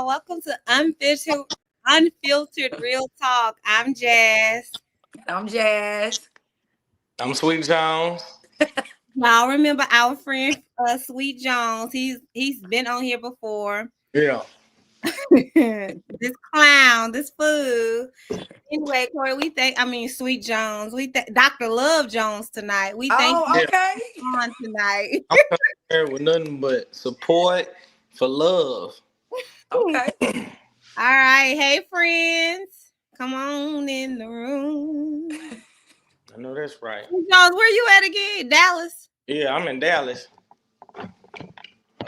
y'all. Welcome to Unfiltered Real Talk. I'm Jazz. I'm Jazz. I'm Sweet Jones. Y'all remember our friend Sweet Jones. He's been on here before. Yeah. This clown, this fool. Anyway, Corey, Sweet Jones. We thank Dr. Love Jones tonight. We thank you okay. on tonight. I'm here with nothing but support for love. Okay. All right. Hey, friends. Come on in the room. I know that's right. Jones, where you at again? Dallas? Yeah, I'm in Dallas. Oh,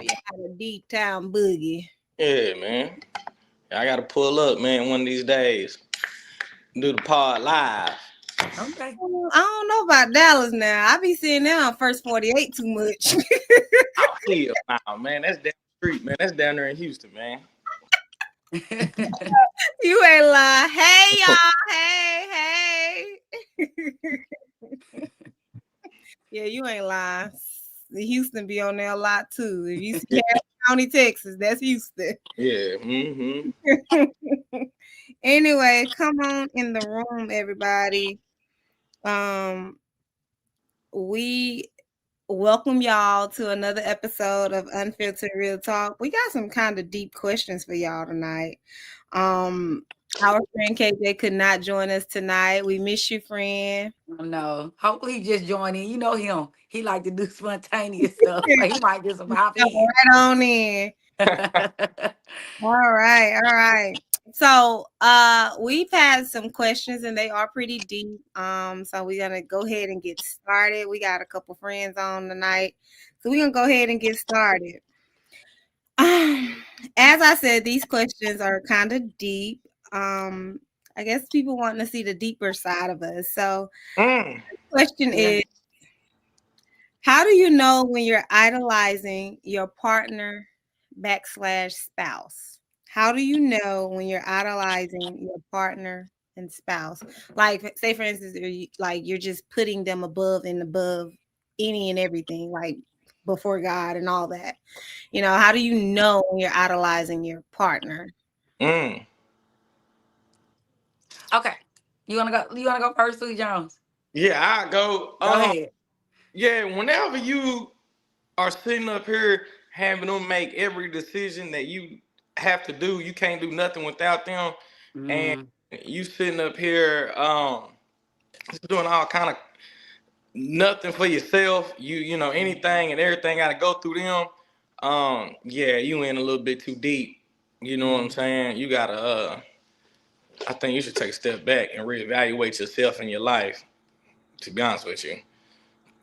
you had a deep town boogie. Yeah, man. I got to pull up, man, one of these days. Do the pod live. Okay. I don't know about Dallas now. I be seeing them on First 48 too much. Oh, hell nah, man. That's down the street, man. That's down there in Houston, man. You ain't lying. Hey, y'all. Hey. Yeah, you ain't lying. Houston be on there a lot too. If you see County, Texas, that's Houston. Yeah. Mm-hmm. Anyway, come on in the room, everybody. We welcome y'all to another episode of Unfiltered Real Talk. We got some kind of deep questions for y'all tonight. Our friend KJ could not join us tonight. We miss you, friend. No. Hopefully he just joined in. You know him. He like to do spontaneous stuff. So he might just pop in. Right on in. All right. So we've had some questions and they are pretty deep. So we're gonna go ahead and get started. We got a couple friends on tonight. So we're gonna go ahead and get started. As I said, these questions are kind of deep. I guess people want to see the deeper side of us. So the question is, how do you know when you're idolizing your partner / spouse? How do you know when you're idolizing your partner and spouse? Like, say for instance, you're just putting them above any and everything, like before God and all that. You know, how do you know when you're idolizing your partner? Okay. You wanna go first, Sweet Jones? Yeah, I go. Go ahead. Yeah, whenever you are sitting up here having them make every decision that you have to do, you can't do nothing without them. And you sitting up here doing all kind of nothing for yourself. You know, anything and everything gotta go through them. Yeah, you in a little bit too deep. You know what I'm saying? You gotta I think you should take a step back and reevaluate yourself and your life, to be honest with you.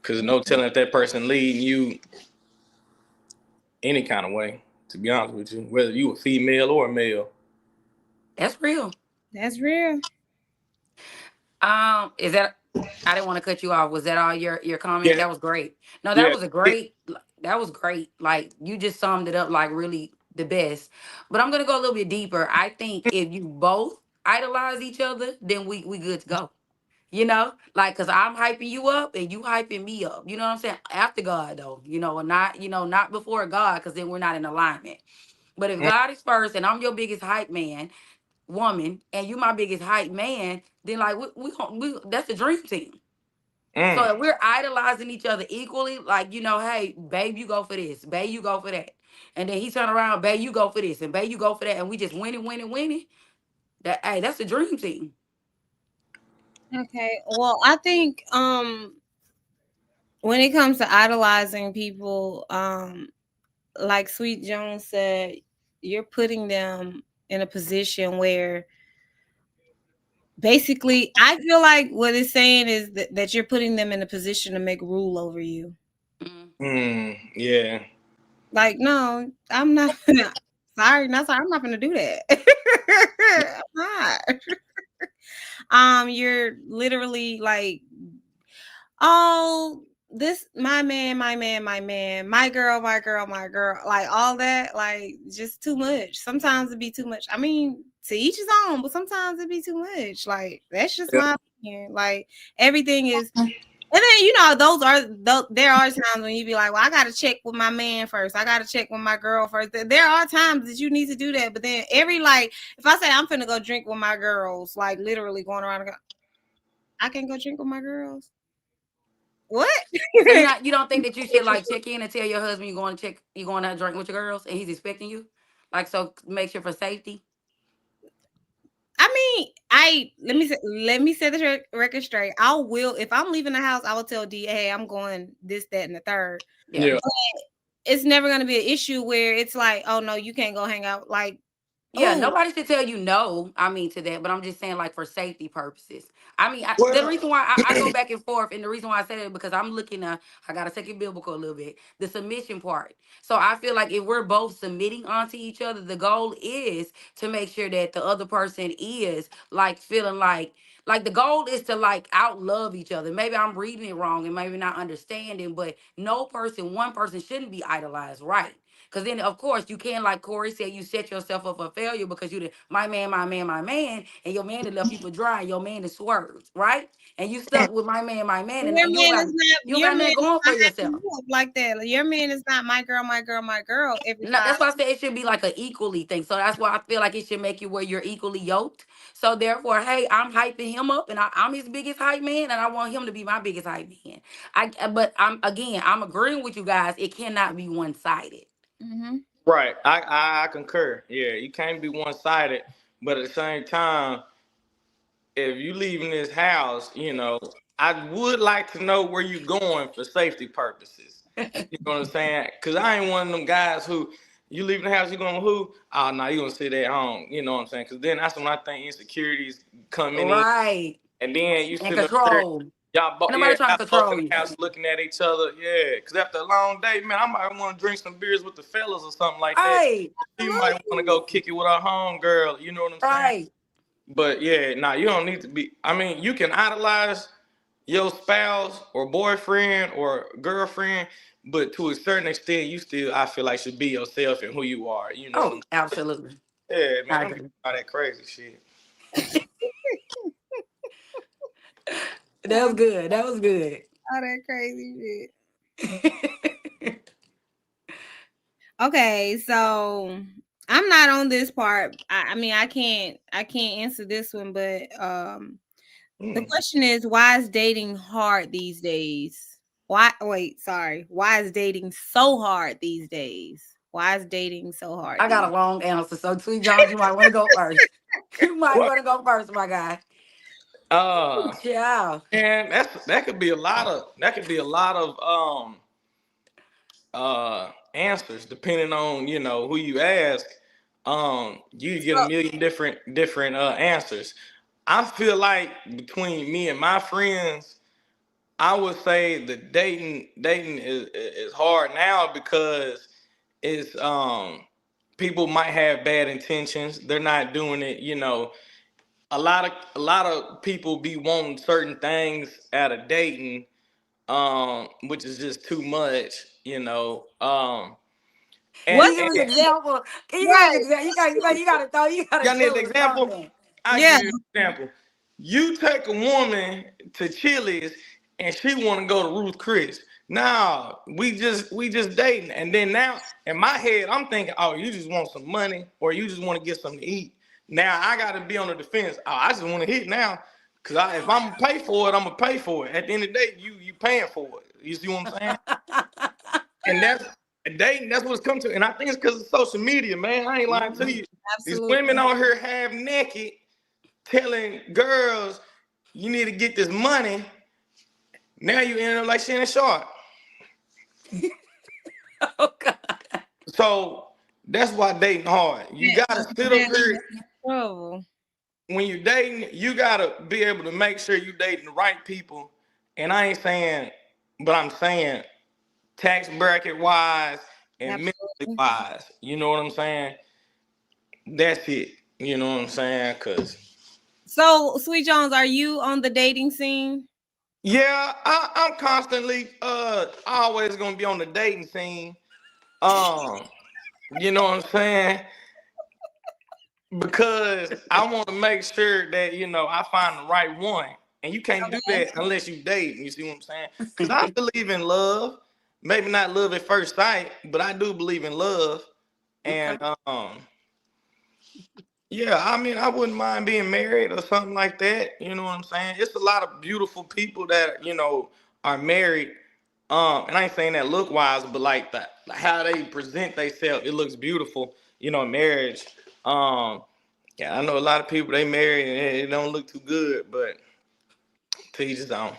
Cause no telling if that person leading you any kind of way, to be honest with you, whether you a female or a male. That's real. That's real. Is that I didn't want to cut you off. Was that all your comment? Yeah, That was great. No, yeah. that was great. Like you just summed it up like really the best. But I'm gonna go a little bit deeper. I think if you both idolize each other, then we good to go. You know, like because I'm hyping you up and you hyping me up. You know what I'm saying? After God though, and not before God, because then we're not in alignment. But if God is first and I'm your biggest hype woman, and you my biggest hype man, then like we that's a dream team. So if we're idolizing each other equally, like hey, babe, you go for this, babe, you go for that, and then he turn around, babe, you go for this, and babe, you go for that, and we just winning. That's a dream team. Okay. Well, I think when it comes to idolizing people, like Sweet Jones said, you're putting them in a position where basically I feel like what it's saying is that you're putting them in a position to make rule over you. Yeah. Like, no, I'm not sorry, I'm not gonna do that. I'm not. You're literally like, oh, this my man, my girl, like all that, like just too much. Sometimes it'd be too much. I mean, to each his own, but sometimes it'd be too much. Like that's just my opinion. Like everything is And then there are times when you be like, well, I gotta check with my man first. I gotta check with my girl first. There are times that you need to do that, but then if I say I'm finna go drink with my girls, like literally going around, I can go drink with my girls. What? So you don't think that you should like check in and tell your husband you're going to have drink with your girls and he's expecting you, like, so make sure for safety. I mean, let me set the record straight. I will, if I'm leaving the house, I will tell D, hey, I'm going this, that, and the third. Yeah. But it's never going to be an issue where it's like, oh no, you can't go hang out. Like, Yeah, nobody should tell you no. I mean to that, but I'm just saying, like, for safety purposes. I mean, the reason why I go back and forth, and the reason why I said it because I'm looking at, I gotta take it biblical a little bit, the submission part. So I feel like if we're both submitting onto each other, the goal is to make sure that the other person is like feeling like the goal is to like outlove each other. Maybe I'm reading it wrong and maybe not understanding, but one person shouldn't be idolized, right? Because then, of course, you can, like Corey said, you set yourself up for failure because you did my man, and your man that left people dry, and your man is swerved, right? And you stuck with my man, and your you man got nothing going for yourself. Like that. Your man is not my girl, my girl, my girl. Every No, time. that's why I said it should be like an equally thing. So that's why I feel like it should make you where you're equally yoked. So therefore, hey, I'm hyping him up, and I'm his biggest hype man, and I want him to be my biggest hype man. But I'm agreeing with you guys. It cannot be one sided. Mm-hmm. Right. I concur. Yeah, you can't be one sided, but at the same time, if you leaving this house, I would like to know where you're going for safety purposes. You know what I'm saying? Because I ain't one of them guys who you leaving the house, you going who? Oh no, you gonna sit at home. You know what I'm saying? Because then that's when I think insecurities come in. Right. And then you and control. Y'all both trying to control in the house looking at each other. Yeah, because after a long day, man, I might want to drink some beers with the fellas or something like that. You might want to go kick it with our homegirl. You know what I'm saying? Right. But yeah, you don't need to be. I mean, you can idolize your spouse or boyfriend or girlfriend, but to a certain extent, you still, I feel like, should be yourself and who you are. You know? Oh, absolutely. Yeah, man, I'm doing all that crazy shit. That was good. All that crazy shit. Okay, so I'm not on this part. I mean, I can't answer this one, but the question is, why is dating hard these days? Why is dating so hard these days? Why is dating so hard? I got a long answer, so Sweet Jones, you might want to go first. You might want to go first, my guy. Yeah. And that could be a lot of answers depending on who you ask. You get a million different answers. I feel like between me and my friends, I would say that dating is hard now because it's people might have bad intentions. They're not doing it, a lot of people be wanting certain things out of dating, which is just too much, and what give an example? Can you give an example? You gotta need an example. I give you an example. You take a woman to Chili's and she want to go to Ruth Chris. Now we just dating, and then now in my head I'm thinking, oh, you just want some money or you just want to get something to eat. Now I gotta be on the defense. Oh, I just want to hit now, cause if I'm gonna pay for it, I'm gonna pay for it. At the end of the day, you paying for it. You see what I'm saying? And that's dating. That's what it's come to. And I think it's because of social media, man. I ain't lying to you. Absolutely. These women out here half naked, telling girls you need to get this money. Now you end up like Shannon Sharp. Oh God. So that's why dating hard. You gotta sit up here. When you're dating, you gotta be able to make sure you're dating the right people. And I ain't saying, but I'm saying tax bracket wise and mentally wise. You know what I'm saying? That's it. You know what I'm saying? So, Sweet Jones, are you on the dating scene? Yeah, I'm constantly always gonna be on the dating scene. You know what I'm saying? Because I want to make sure that I find the right one. And you can't do that unless you date. You see what I'm saying? Because I believe in love. Maybe not love at first sight, but I do believe in love. And yeah, I mean, I wouldn't mind being married or something like that. You know what I'm saying? It's a lot of beautiful people that, are married. And I ain't saying that look wise, but like that, like how they present themselves, it looks beautiful, in marriage. Yeah, I know a lot of people they married and it don't look too good, but to each his own.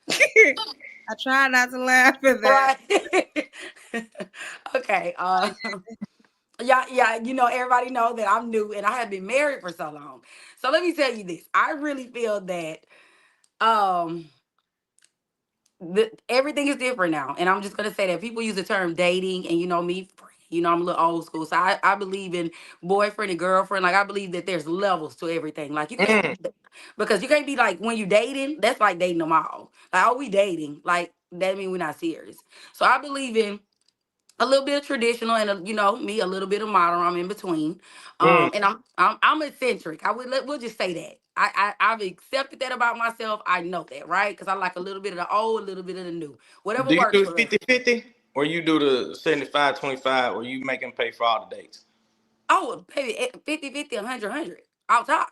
I try not to laugh at that. Right. Okay. Yeah, everybody know that I'm new and I have been married for so long. So let me tell you this. I really feel that um everything is different now. And I'm just gonna say that people use the term dating, and me, I'm a little old school. So I believe in boyfriend and girlfriend. Like I believe that there's levels to everything. Like you can't because you can't be like when you dating, that's like dating them all. Like, oh, we dating. Like that mean we're not serious. So I believe in a little bit of traditional and me a little bit of modern. I'm in between, and I'm eccentric. We'll just say that I've accepted that about myself. I know that, right? Because I like a little bit of the old, a little bit of the new, whatever Do you works do for us. 50-50, or you do the 75-25, or you make them pay for all the dates? Oh, baby, 50-50, 100-100 out top.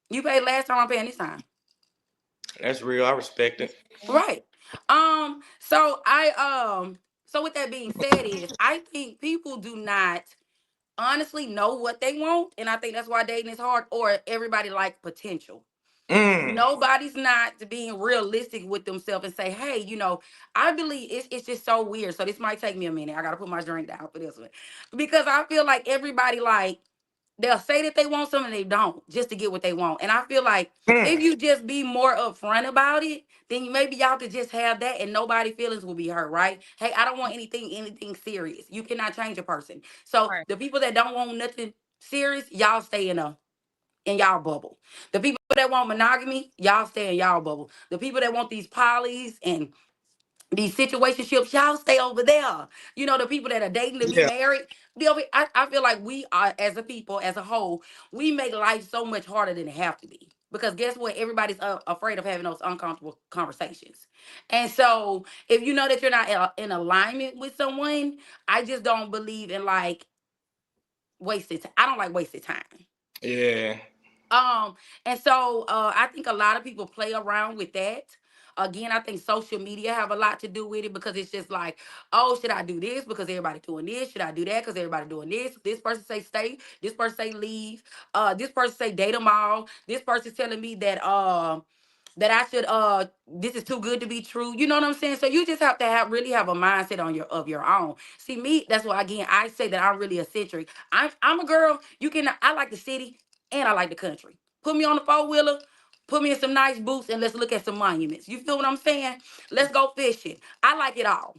You paid last time, I'm paying this time. That's real. I respect it. Right. So with that being said, I think people do not honestly know what they want, and I think that's why dating is hard. Or everybody like potential. Nobody's not being realistic with themselves and say, hey, I believe it's just so weird. So this might take me a minute. I gotta put my drink down for this one, because I feel like everybody, like, they'll say that they want something, they don't, just to get what they want. And I feel like if you just be more upfront about it, then maybe y'all could just have that and nobody feelings will be hurt, right? Hey, I don't want anything serious. You cannot change a person. So Right. the people that don't want nothing serious, y'all stay in y'all bubble. The people that want monogamy, y'all stay in y'all bubble. The people that want these polys and these situationships, y'all stay over there. The people that are dating to be Yeah. married, I feel like we are, as a people, as a whole, we make life so much harder than it have to be. Because guess what? Everybody's afraid of having those uncomfortable conversations. And so if you know that you're not in alignment with someone, I just don't believe in like wasted time. I don't like wasted time. Yeah. And so I think a lot of people play around with that. Again, I think social media have a lot to do with it, because it's just like, oh, should I do this because everybody doing this? Should I do that because everybody doing this? This person say stay. This person say leave. This person say date them all. This person's telling me that I should this is too good to be true. You know what I'm saying? So you just have to really have a mindset of your own. See me, that's why again I say that I'm really eccentric. I'm a girl. I like the city and I like the country. Put me on the four-wheeler, put me in some nice boots, and let's look at some monuments. You feel what I'm saying? Let's go fishing. I like it all.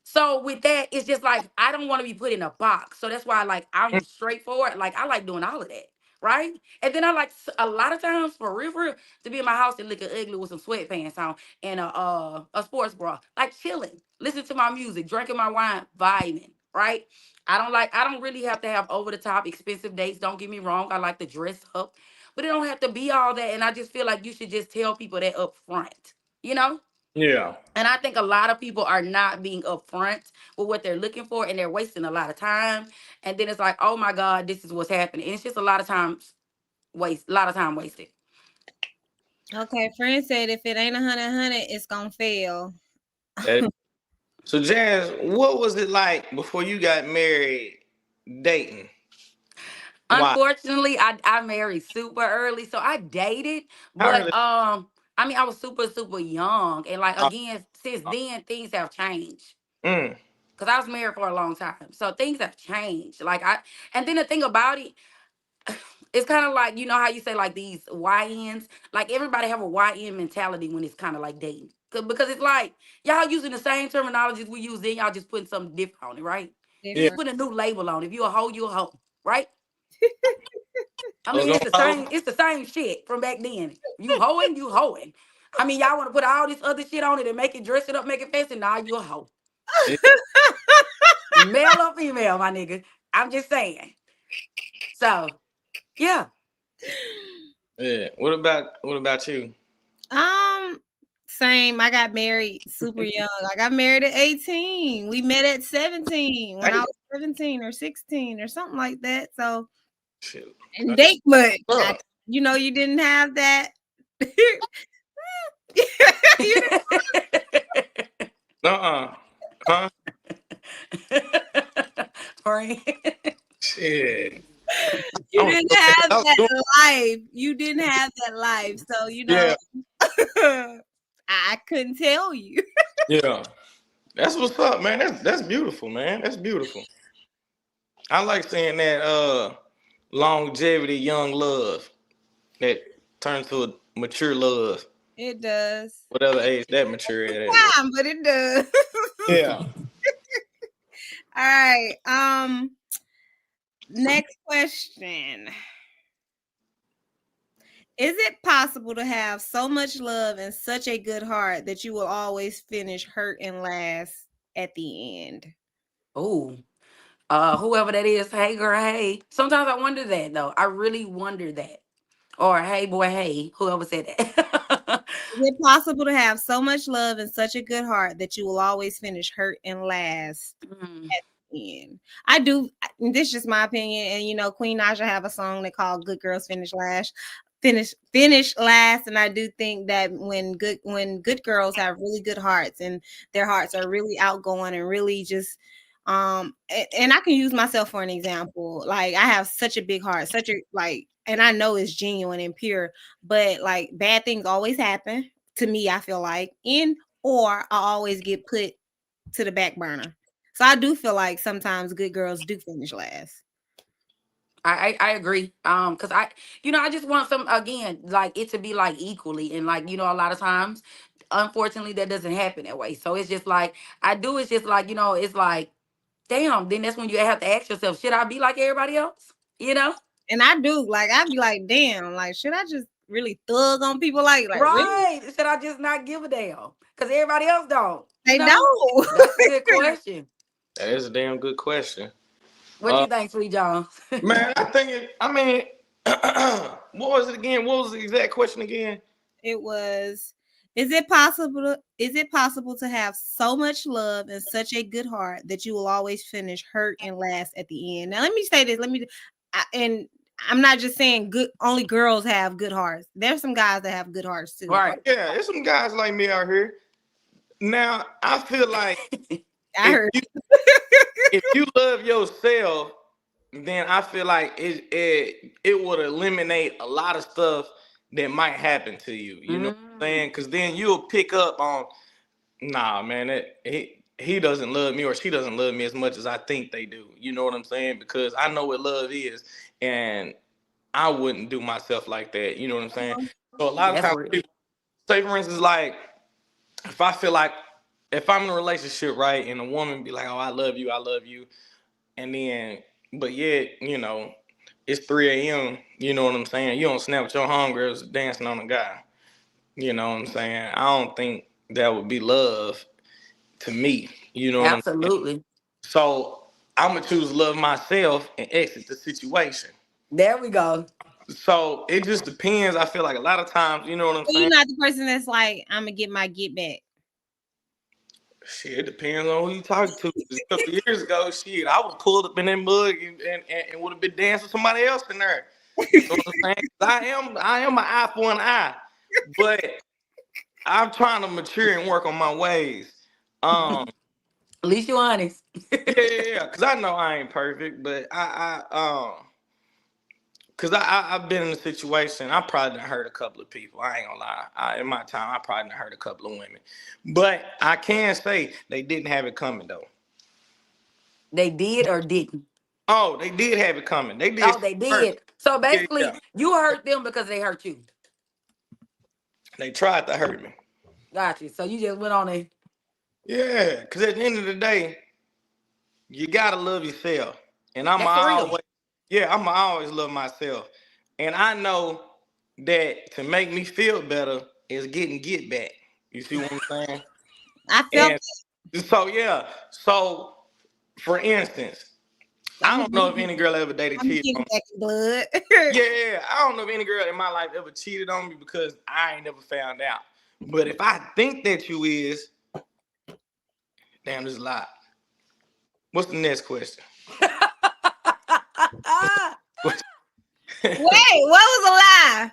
So with that, it's just like I don't want to be put in a box. So that's why I'm straightforward. Like I like doing all of that. Right. And then I like a lot of times for real, to be in my house and looking ugly with some sweatpants on and a sports bra. Like chilling, listen to my music, drinking my wine, vibing. Right. I don't really have to have over the top expensive dates. Don't get me wrong. I like to dress up, but it don't have to be all that. And I just feel like you should just tell people that up front, you know? Yeah. And I think a lot of people are not being upfront with what they're looking for, and they're wasting a lot of time. And then it's like, oh my God, this is what's happening. And it's just a lot of time wasted. Okay, friend said if it ain't 100, it's gonna fail. So, Jazz, what was it like before you got married, dating? Why? Unfortunately, I married super early, so I dated, How but early? I mean, I was super young, and like Uh, again, since then things have changed. mm, Cause I was married for a long time, so things have changed. And then the thing about it, it's kind of like, how you say like these YNs, like everybody have a YN mentality when it's kind of like dating. Because it's like y'all using the same terminologies we use then, y'all just putting something different on it, right? You yeah. just putting a new label on it. If you a hoe, you a hoe, right? I So mean, them hoes. it's the same shit from back then. You hoeing, you hoeing. I mean, y'all want to put all this other shit on it and make it, dress it up, make it fancy. Nah, you a hoe. Yeah. Male or female, my nigga. I'm just saying. So, yeah. Yeah. What about you? Same. I got married super young. I got married at 18. We met at 17 when I was 17 or 16 or something like that. So, Shit. and date much. Bro. You didn't have that. Huh? Right. Shit. You didn't have that life. You didn't have that life. So, Yeah. I couldn't tell you. Yeah. That's what's up, man. That's beautiful, man. That's beautiful. I like saying that longevity, young love that turns to a mature love. It does. Whatever age that mature at. Time, but it does. Yeah. All right. Next question. Is it possible to have so much love and such a good heart that you will always finish hurt and last at the end? Oh, whoever that is, hey girl, hey. Sometimes I wonder that though. I really wonder that. Or hey boy, hey, whoever said that. Is it possible to have so much love and such a good heart that you will always finish hurt and last at the end? I do. This is just my opinion. And Queen Naja have a song they call "Good Girls Finish Last." Finish last, and I do think that when good girls have really good hearts and their hearts are really outgoing and really just and I can use myself for an example. Like, I have such a big heart, such a and I know it's genuine and pure, but like bad things always happen to me, I feel like, or I always get put to the back burner. So I do feel like sometimes good girls do finish last. I agree. Because I just want some, again, like it to be like equally, and like a lot of times, unfortunately, that doesn't happen that way. So it's just like it's just like it's like, damn. Then that's when you have to ask yourself, should I be like everybody else? And I do, like, I'd be like, damn, like, should I just really thug on people like right? really? Should I just not give a damn? Because everybody else don't. They don't. That's a good question. That is a damn good question. What do you think, Sweet John? Man, what was it again? What was the exact question again? It was, is it possible to have so much love and such a good heart that you will always finish hurt and last at the end? Now, let me say this. And I'm not just saying only girls have good hearts. There's some guys that have good hearts too. Right. Yeah, there's some guys like me out here. Now, I feel like if you love yourself, then I feel like it would eliminate a lot of stuff that might happen to you. You know what I'm saying? Because then you'll pick up on, nah, man, he doesn't love me, or she doesn't love me as much as I think they do. You know what I'm saying? Because I know what love is, and I wouldn't do myself like that. You know what I'm saying? So a lot of times, people, say for instance, like if I feel like if I'm in a relationship, right, and a woman be like, "Oh, I love you," and then, but yet, it's 3 a.m. You know what I'm saying? You don't snap with your homegirls dancing on a guy. You know what I'm saying? I don't think that would be love to me. You know what I'm saying? Absolutely. So I'm gonna choose love myself and exit the situation. There we go. So it just depends. I feel like a lot of times, you know what I'm saying? You're not the person that's like, I'm gonna get my get back. Shit, it depends on who you talking to. A couple of years ago, shit, I was pulled up in that mug and would have been dancing with somebody else in there. You know what I'm saying? I am an eye for an eye, but I'm trying to mature and work on my ways. At least you're honest. Yeah. Because I know I ain't perfect, but because I've been in a situation, I probably done hurt a couple of people. I ain't gonna lie. In my time, I probably done hurt a couple of women. But I can say they didn't have it coming, though. They did or didn't? Oh, they did have it coming. They did. Oh, they did. So basically, you hurt them because they hurt you. They tried to hurt me. Gotcha. So you just went on it. Yeah, because at the end of the day, you gotta love yourself. And I'm always love myself. And I know that to make me feel better is getting get back. You see what I'm saying? I felt So yeah. So for instance, I don't know if any girl ever dated I'm cheated getting on back in blood. me. Yeah, I don't know if any girl in my life ever cheated on me because I ain't never found out. But if I think that you is, damn, this is a lot. What's the next question? Wait, what was a lie?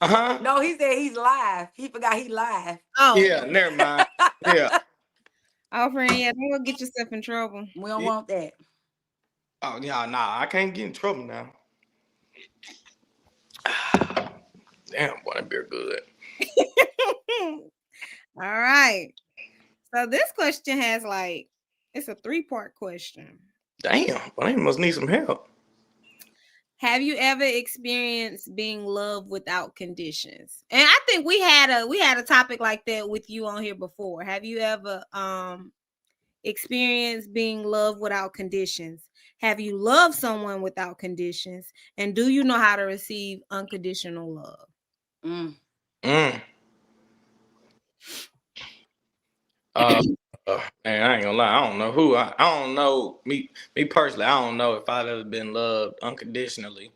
Uh-huh. No, he said he's live. He forgot he live. Oh. Yeah, never mind. Yeah. Oh, friend, yeah, don't go get yourself in trouble. We don't want that. Oh, yeah, nah, I can't get in trouble now. Damn, boy, that beer good. All right. So this question has it's a 3-part question. Damn, well, they must need some help. Have you ever experienced being loved without conditions? And I think we had a topic like that with you on here before. Have you ever experienced being loved without conditions? Have you loved someone without conditions? And do you know how to receive unconditional love? Man, I ain't gonna lie. I don't know who. I don't know me personally. I don't know if I've ever been loved unconditionally.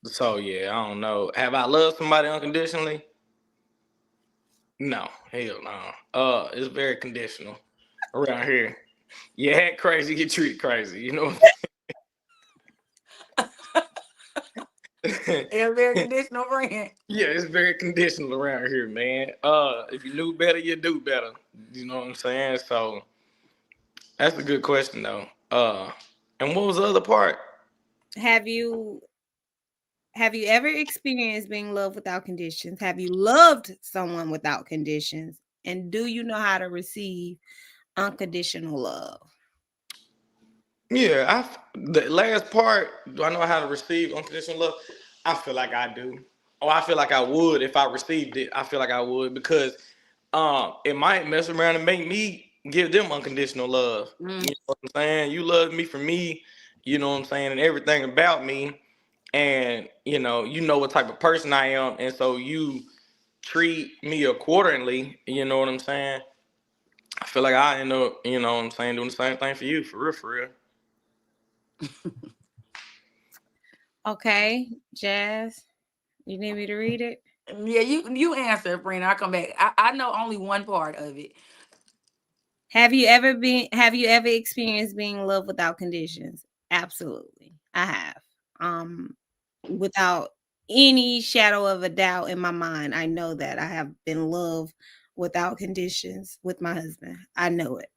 So yeah, I don't know. Have I loved somebody unconditionally? No, hell no. It's very conditional around here. You act crazy, get treated crazy. You know. It's very conditional, friend. Yeah, it's very conditional around here, man. If you knew better, you do better. You know what I'm saying? So that's a good question, though. And what was the other part? Have you ever experienced being loved without conditions? Have you loved someone without conditions? And do you know how to receive unconditional love? Yeah, the last part, do I know how to receive unconditional love? I feel like I do. Or I feel like I would if I received it. I feel like I would because it might mess around and make me give them unconditional love. You know what I'm saying? You love me for me, you know what I'm saying, and everything about me. And you know what type of person I am, and so you treat me accordingly, you know what I'm saying? I feel like I end up, you know what I'm saying, doing the same thing for you, for real, for real. Okay, Jazz, you need me to read it? Yeah, you answer, friend. I'll come back. I know only one part of it. Have you ever experienced being in love without conditions? Absolutely. I have. Without any shadow of a doubt in my mind, I know that I have been loved without conditions with my husband. I know it.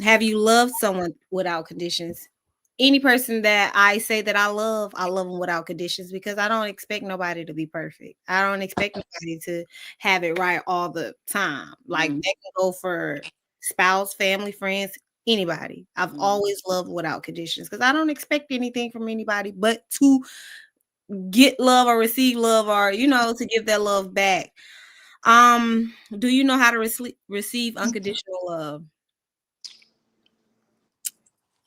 Have you loved someone without conditions? Any person that I say that I love them without conditions because I don't expect nobody to be perfect. I don't expect nobody to have it right all the time. Like that can go for spouse, family, friends, anybody. I've always loved without conditions because I don't expect anything from anybody but to get love or receive love or to give that love back. Do you know how to receive unconditional love?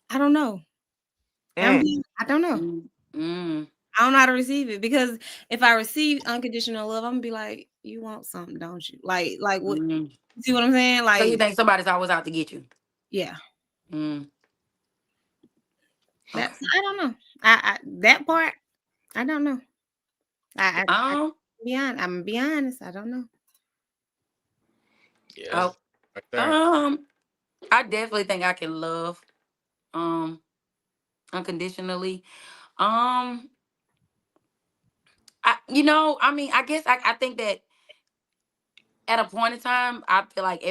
I don't know. I don't know. I don't know how to receive it because if I receive unconditional love, I'm gonna be like, "You want something, don't you?" Like what? See what I'm saying? Like, so you think somebody's always out to get you? Yeah. That's I don't know. I that part, I don't know. I'm gonna be honest. I don't know. Yeah. I definitely think I can love unconditionally. I guess I think that at a point in time, I feel like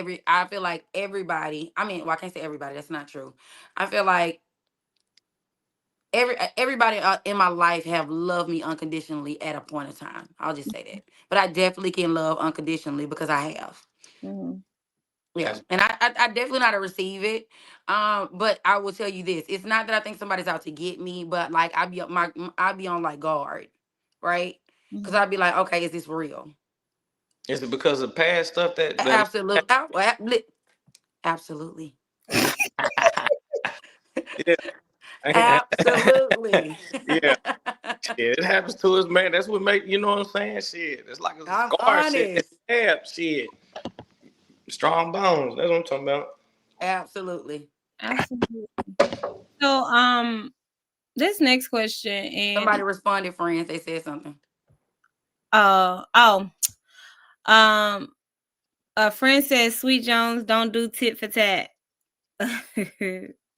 everybody, well, I can't say everybody, that's not true. I feel like everybody in my life have loved me unconditionally at a point in time. I'll just say that. But I definitely can love unconditionally because I have. Yeah, and I definitely know how to receive it. But I will tell you this: it's not that I think somebody's out to get me, but like I be on like guard, right? Because I'd be like, okay, is this real? Is it because of past stuff that absolutely, absolutely, yeah. Absolutely. Yeah. Shit, it happens to us, man. That's what make you know what I'm saying. Shit, it's like a I'm scar. honest. Shit, strong bones. That's what I'm talking about. Absolutely. Absolutely. So, this next question, and Somebody responded, friends. They said something. A friend says, "Sweet Jones, don't do tit for tat." All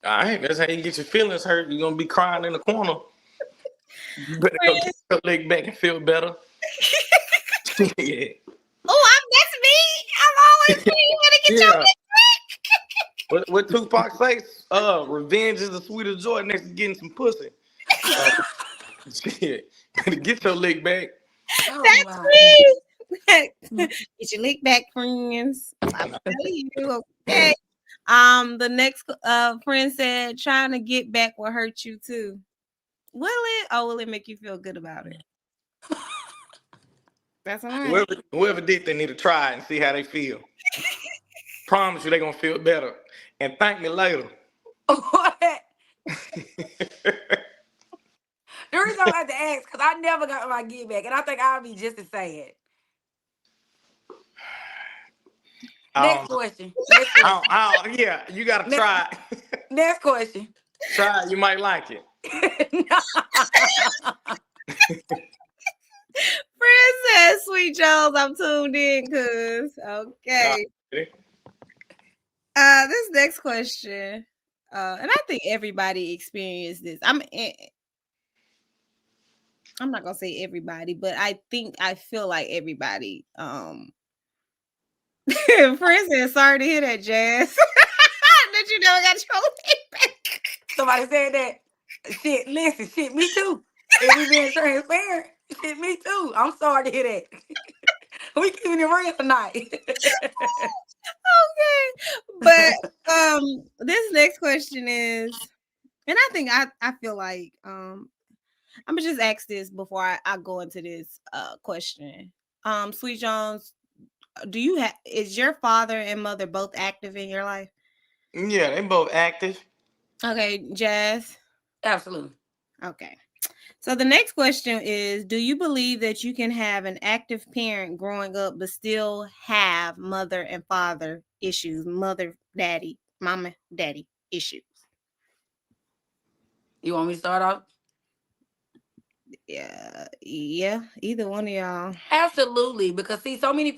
right, that's how you get your feelings hurt. You're gonna be crying in the corner. You better go get your leg back and feel better. Yeah. Oh, that's me. I'm always saying you better get your leg back. What Tupac says? Revenge is the sweetest joy next to getting some pussy. Shit. Better get your leg back. Oh, that's me. Get your leg back, friends. I'm telling you, okay. The next friend said, "Trying to get back will hurt you too." Will it? Or will it make you feel good about it? That's all right. Whoever did, they need to try and see how they feel. Promise you, they're gonna feel better. And thank me later. What? The reason I had to ask, because I never got my get back, and I think I'll be just as sad. Next question. Yeah, you gotta try. Next question. Try it, you might like it. Princess Sweet Jones, I'm tuned in, cuz. Okay. This next question, and I think everybody experienced this. I'm not gonna say everybody, but I feel like everybody. Princess, sorry to hear that, Jazz. That you never got your leg back. Somebody said that. Shit, listen, shit, me too. If we being transparent, shit, me too. I'm sorry to hear that. We keeping it real tonight. Okay, but this next question is, and I think I feel like I'm gonna just ask this before I go into this question. Sweet Jones, is your father and mother both active in your life? Yeah, they both active. Okay, Jazz. Absolutely. Okay. So the next question is, do you believe that you can have an active parent growing up but still have mother and father issues, mama, daddy issues? You want me to start off? Yeah, either one of y'all. Absolutely, because see, so many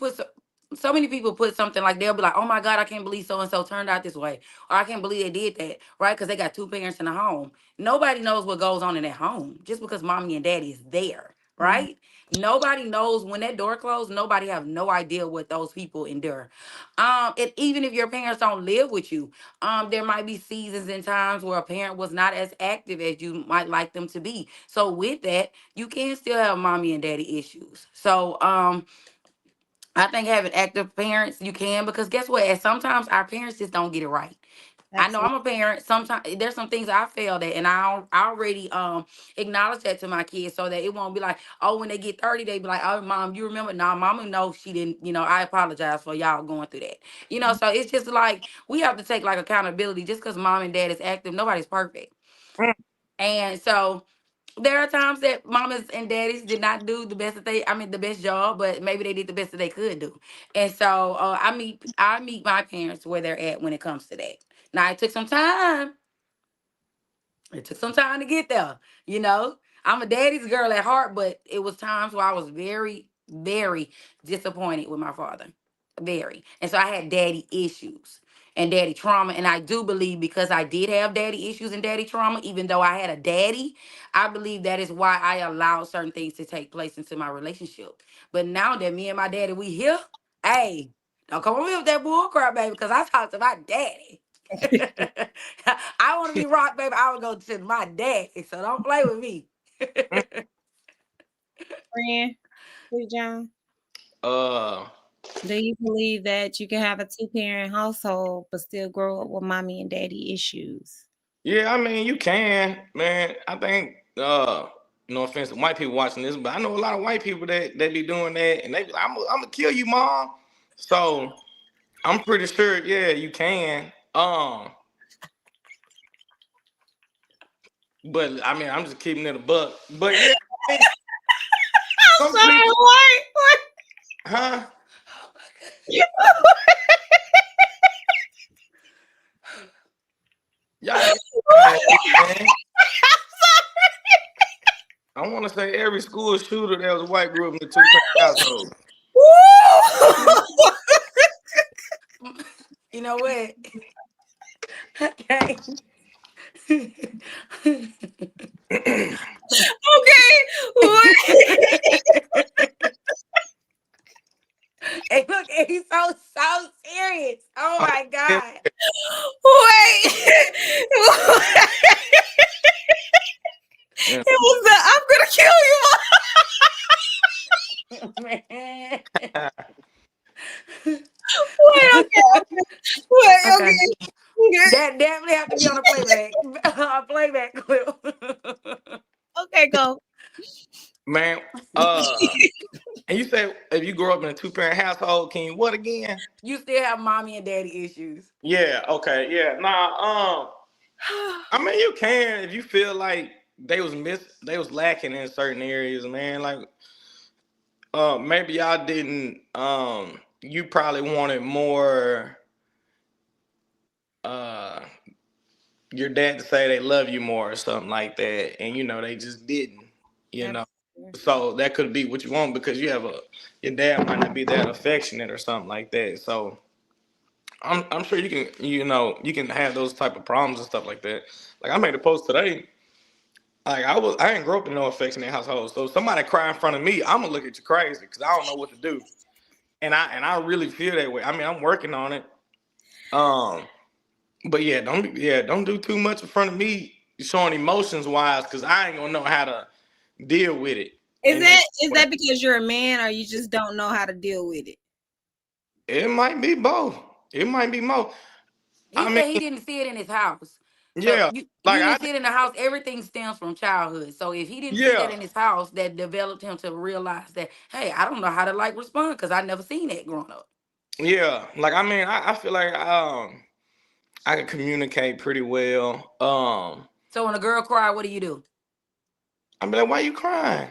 people put something like, they'll be like, "Oh my God, I can't believe so and so turned out this way," or "I can't believe they did that," right? Because they got two parents in the home. Nobody knows what goes on in that home just because mommy and daddy is there, right? Nobody knows when that door closed. Nobody have no idea what those people endure. And even if your parents don't live with you, there might be seasons and times where a parent was not as active as you might like them to be. So with that, you can still have mommy and daddy issues. So I think having active parents, you can, because guess what? And sometimes our parents just don't get it right. Absolutely. I know I'm a parent. Sometimes there's some things I failed at, and I already acknowledge that to my kids, so that it won't be like, oh, when they get 30, they be like, "Oh, mom, you remember?" Nah, mama, no, she didn't. I apologize for y'all going through that. So it's just like we have to take like accountability. Just because mom and dad is active, nobody's perfect. And so there are times that mamas and daddies did not do the best the best job, but maybe they did the best that they could do. And so I meet my parents where they're at when it comes to that. Now it took some time. It took some time to get there. I'm a daddy's girl at heart, but it was times where I was very, very disappointed with my father. Very. And so I had daddy issues and daddy trauma. And I do believe, because I did have daddy issues and daddy trauma, even though I had a daddy, I believe that is why I allowed certain things to take place into my relationship. But now that me and my daddy, we here, hey, don't come over here with that bull crap, baby, because I talked to my daddy. I want to be rocked, baby. I would go to my daddy, so don't play with me. Friend, Sweet John. Do you believe that you can have a 2-parent household but still grow up with mommy and daddy issues? Yeah, I mean, you can, man. I think, no offense to white people watching this, but I know a lot of white people that be doing that, and they be like, I'm gonna kill you, mom. So I'm pretty sure, yeah, you can. But I mean, I'm just keeping it a buck. But yeah, I'm sorry, what? Huh? man. I want to say every school shooter that was white grew up in a two-parent household. You know what? Okay. Okay. Hey, look, he's so serious. Oh my God. Wait. Yeah. It was the I'm gonna kill you. Man. Wait, okay. Wait, Okay. okay. That definitely have to be on a playback. A playback clip. Okay, go. Man, and you say if you grow up in a two-parent household, can you what again? You still have mommy and daddy issues. Yeah, okay, yeah. Nah, I mean you can if you feel like they was lacking in certain areas, man. Like maybe y'all didn't you probably wanted more your dad to say they love you more or something like that, and you know they just didn't, you know. So that could be what you want because your dad might not be that affectionate or something like that. So I'm sure you can have those type of problems and stuff like that. Like I made a post today. Like I didn't grow up in no affectionate household. So if somebody cry in front of me, I'm gonna look at you crazy because I don't know what to do. And I really feel that way. I mean, I'm working on it. But yeah, don't do too much in front of me showing emotions wise because I ain't gonna know how to deal with it. Is that because you're a man or you just don't know how to deal with it? It might be both. It might be both. He said he didn't see it in his house. So Yeah, you like didn't see it in the house. Everything stems from childhood. So if he didn't see that yeah, in his house, that developed him to realize that, hey, I don't know how to like respond because I never seen that growing up. yeah. Like I mean, I feel like I can communicate pretty well. So when a girl cry, what do you do? I'm like, why you crying?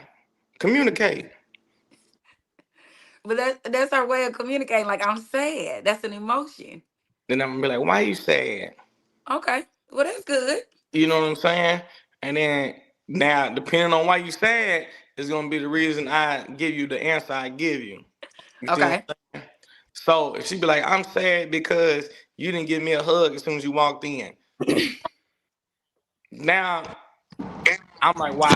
Communicate. But that's our way of communicating. Like, I'm sad. That's an emotion. Then I'm gonna be like, why you sad? Okay. Well, that's good. You know what I'm saying? And then now, depending on why you sad, is gonna be the reason I give you the answer I give you. You see what Okay. I'm saying? So if she be like, I'm sad because you didn't give me a hug as soon as you walked in. Now I'm like, why?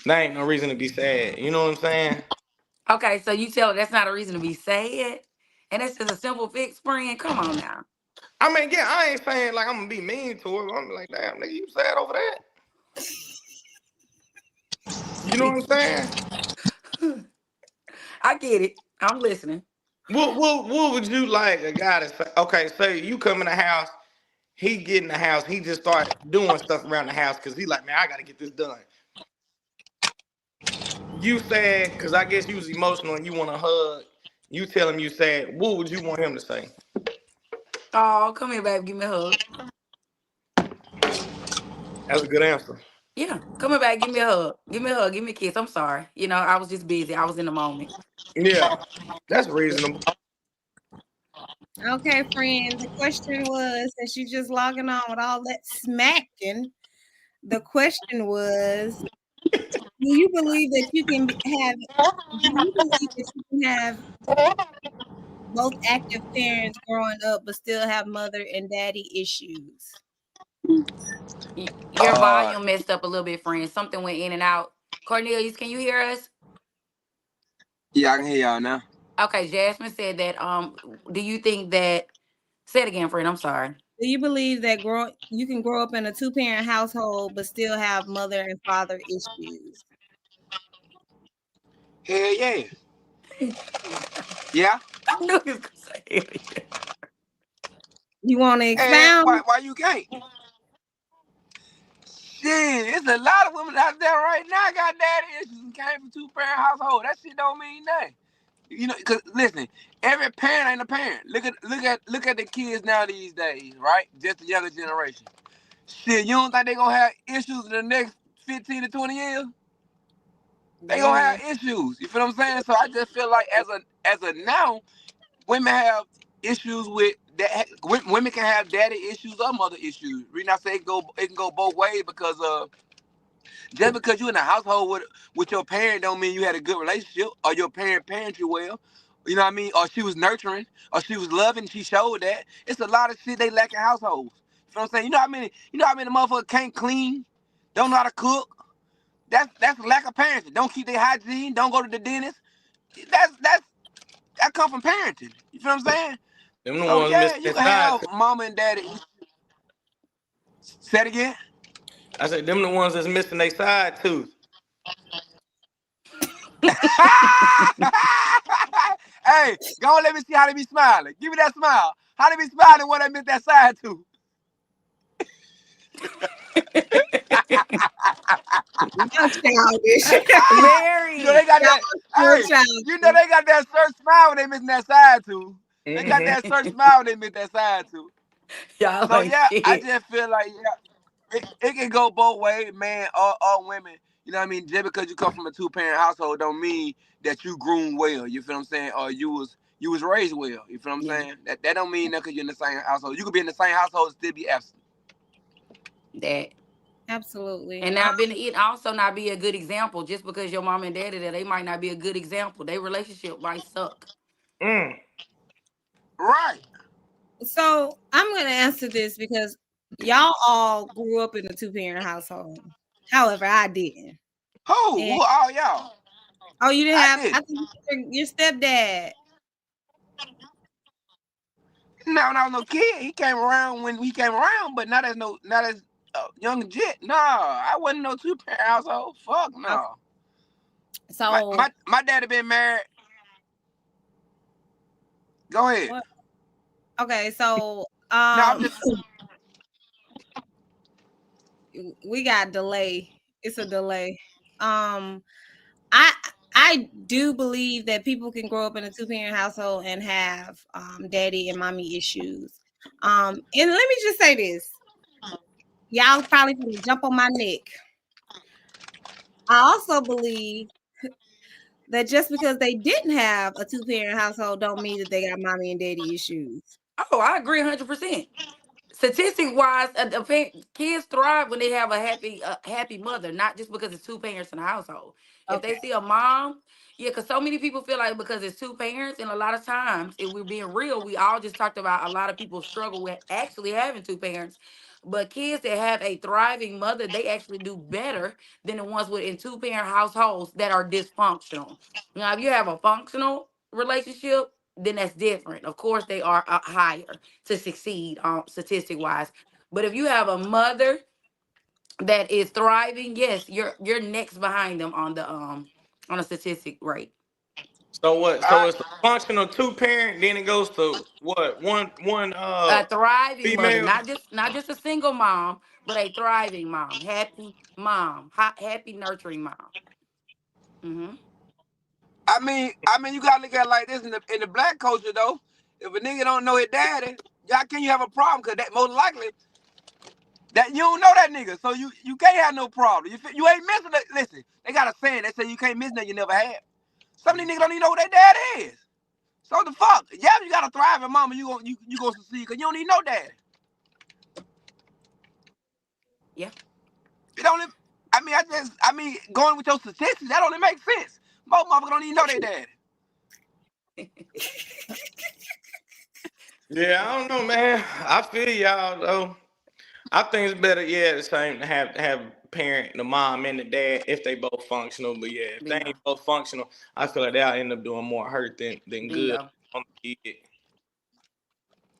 That ain't no reason to be sad. You know what I'm saying? Okay. So you tell her that's not a reason to be sad. And that's just a simple fix, friend. Come on now. I mean, yeah, I ain't saying like I'm gonna be mean to her. I'm like, damn, nigga, you sad over that? You know what I'm saying? I get it. I'm listening. What would you like a guy to say? Okay, say you come in the house, he get in the house, he just start doing stuff around the house because he like, man, I gotta get this done. You sad because I guess you was emotional and you want a hug. You tell him you sad. What would you want him to say? Oh, come here, baby. Give me a hug. That's a good answer. Yeah. Come here, baby. Give me a hug. Give me a hug. Give me a kiss. I'm sorry. You know, I was just busy. I was in the moment. Yeah, that's reasonable. Okay, friend. The question was, since you just logging on with all that smacking, the question was, do you believe that you can have both active parents growing up but still have mother and daddy issues? Your volume messed up a little bit, friend. Something went in and out. Cornelius, can you hear us? Yeah, I can hear y'all now. Okay, Jasmine said that. Do you think that? Say it again, friend. I'm sorry. Do you believe that you can grow up in a two-parent household but still have mother and father issues? Hell yeah. Yeah. I knew he was gonna say it. You want to expound? Why you can't? Shit, it's a lot of women out there right now got daddy issues and came from two-parent household. That shit don't mean nothing. You know, cause listen, every parent ain't a parent. Look at the kids now these days, right? Just the younger generation. Shit, you don't think they gonna have issues in the next 15 to 20 years? They gonna have issues. You feel what I'm saying? So I just feel like as a now, women have issues with women can have daddy issues or mother issues. Reason I say it can go both ways because just because you in a household with your parent don't mean you had a good relationship or your parent parented you well. You know what I mean? Or she was nurturing or she was loving, she showed that. It's a lot of shit they lack in households. You know what I'm saying? You know how many motherfuckers can't clean, don't know how to cook. That's lack of parenting. Don't keep their hygiene, don't go to the dentist. That come from parenting. You feel what I'm saying? Them the So ones yeah, missing you that can side. have mama and daddy. Say it again. I said them the ones that's missing their side tooth. Hey, go on, let me see how they be smiling. Give me that smile. How they be smiling when they miss that side tooth? Y'all childish. Very. You know they got that. Y'all Hey, childish. you know they got that certain smile when they missing that side tooth. They got Mm-hmm. that certain smile when they miss that side tooth. Y'all So like yeah, I shit. just feel like it can go both ways, man, or women. You know what I mean? Just because you come from a 2-parent household don't mean that you grew well. You feel what I'm saying? Or you was raised well. You feel what I'm Yeah. saying? That don't mean that because you're in the same household. You could be in the same household and still be absent. That. Absolutely. And now it also not be a good example just because your mom and daddy there, they might not be a good example. Their relationship might suck. Mm. Right. So I'm going to answer this because y'all all grew up in a 2-parent household. However, I didn't. And Who all y'all? oh, you didn't I have? did. I think your stepdad. Now when I was no kid, he came around when he came around, but not as young jit. No, I wasn't no 2-parent household. Fuck no. Okay. So My daddy been married. Go ahead. what? Okay, so No, I'm just. we got delay. It's a delay. I do believe that people can grow up in a 2-parent household and have daddy and mommy issues. And let me just say this. Y'all probably gonna jump on my neck. I also believe that just because they didn't have a 2-parent household don't mean that they got mommy and daddy issues. Oh, I agree 100%. Statistic wise, kids thrive when they have a happy mother, not just because it's 2 parents in the household. If they Okay. see a mom, yeah, because so many people feel like because it's 2 parents, and a lot of times, if we're being real, we all just talked about a lot of people struggle with actually having 2 parents. But kids that have a thriving mother, they actually do better than the ones in 2 parent households that are dysfunctional. Now, if you have a functional relationship, then that's different. Of course, they are higher to succeed statistic wise. But if you have a mother that is thriving, yes, you're next behind them on a statistic rate. So what? I, So it's a functional 2-parent, then it goes to what? One A thriving mother, female. not just a single mom, but a thriving mom, happy mom, happy nurturing mom. Hmm. I mean, you gotta look at it like this in the black culture though. If a nigga don't know his daddy, how can you have a problem? Cause that most likely that you don't know that nigga, so you can't have no problem. You ain't missing it. Listen, they got a saying. They say you can't miss nothing you never had. Some of these niggas don't even know who their dad is. So the fuck? Yeah, you got a thriving mama, you gonna succeed because you don't even know daddy. Yeah. It only, I mean, going with your statistics, that only makes sense. Most motherfuckers don't even know their daddy. Yeah, I don't know, man. I feel y'all though. I think it's better, yeah, the same to have parent, the mom and the dad if they both functional. But yeah, if they Bingo. ain't both functional, I feel like they'll end up doing more hurt than good Bingo. on the kid.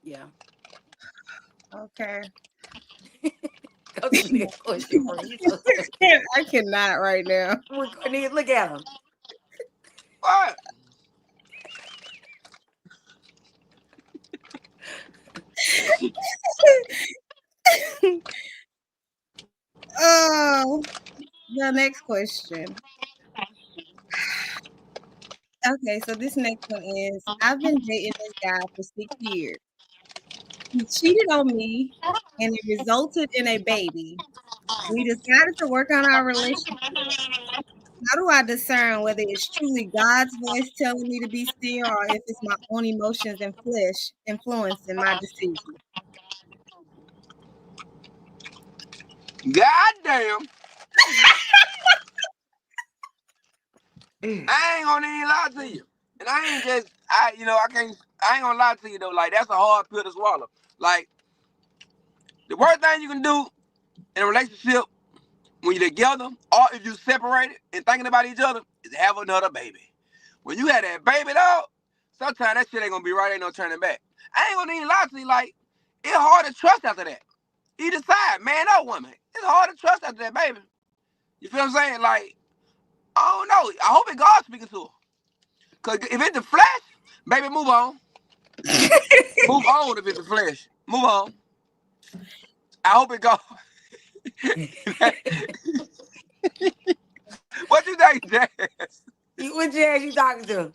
Yeah. Okay. Go to the next question, bro. You so I cannot right now. Courtney, look at him. What? Oh, the next question. Okay, so this next one is I've been dating this guy for 6 years. He cheated on me and it resulted in a baby. We decided to work on our relationship. How do I discern whether it's truly God's voice telling me to be still or if it's my own emotions and flesh influencing my decision? God damn. I ain't gonna even lie to you. And I ain't gonna lie to you though. Like, that's a hard pill to swallow. Like, the worst thing you can do in a relationship when you're together or if you separated and thinking about each other is have another baby. When you had that baby dog, sometimes that shit ain't gonna be right, ain't no turning back. I ain't gonna even lie to you, like, it's hard to trust after that. Either side, man or woman. It's hard to trust after that baby. You feel what I'm saying? Like, I don't know. I hope it's God speaking to her. Cause if it's the flesh, baby, move on. Move on if it's the flesh. Move on. I hope it goes. What you think, Jazz? What Jazz you talking to?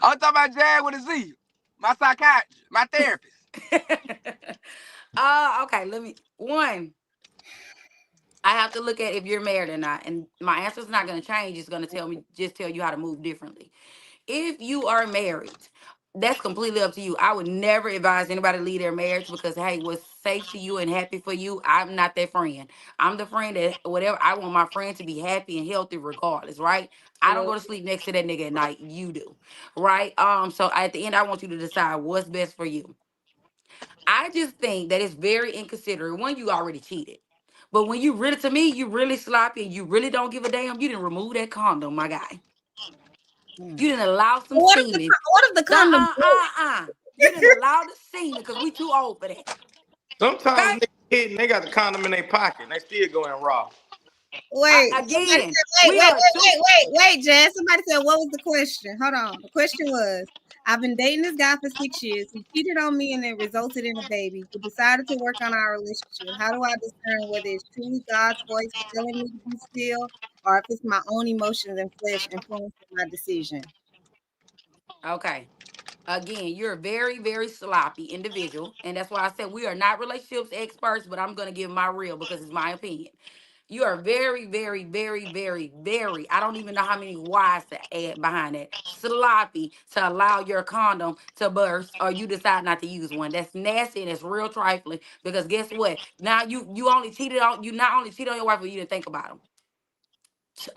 I'm talking about Jazz with a Z. My psychiatrist, my therapist. Okay, I have to look at if you're married or not. And my answer is not going to change. It's going to tell you how to move differently. If you are married, that's completely up to you. I would never advise anybody to leave their marriage because, hey, what's safe to you and happy for you, I'm not that friend. I'm the friend that whatever, I want my friend to be happy and healthy regardless, right? I don't go to sleep next to that nigga at night. You do, right? So at the end, I want you to decide what's best for you. I just think that it's very inconsiderate. One, you already cheated. But when you really, to me, you really sloppy and you really don't give a damn, you didn't remove that condom, my guy. You didn't allow some semen. What if the condom broke? You didn't allow the semen because we too old for that. Sometimes Okay? niggas hitting, they got the condom in their pocket and they still going raw. Wait, Again, somebody we said, are too. wait, Jazz. Somebody said, what was the question? Hold on. The question was, I've been dating this guy for 6 years. He cheated on me and it resulted in a baby. We decided to work on our relationship. How do I discern whether it's truly God's voice telling me to be still or if it's my own emotions and flesh influencing my decision? Okay. Again, you're a very, very sloppy individual. And that's why I said we are not relationships experts, but I'm going to give my real because it's my opinion. You are very, very, very, very, very, I don't even know how many Y's to add behind that. Sloppy to allow your condom to burst or you decide not to use one. That's nasty and it's real trifling because guess what? Now you only cheated on, you not only cheated on your wife, but you didn't think about him.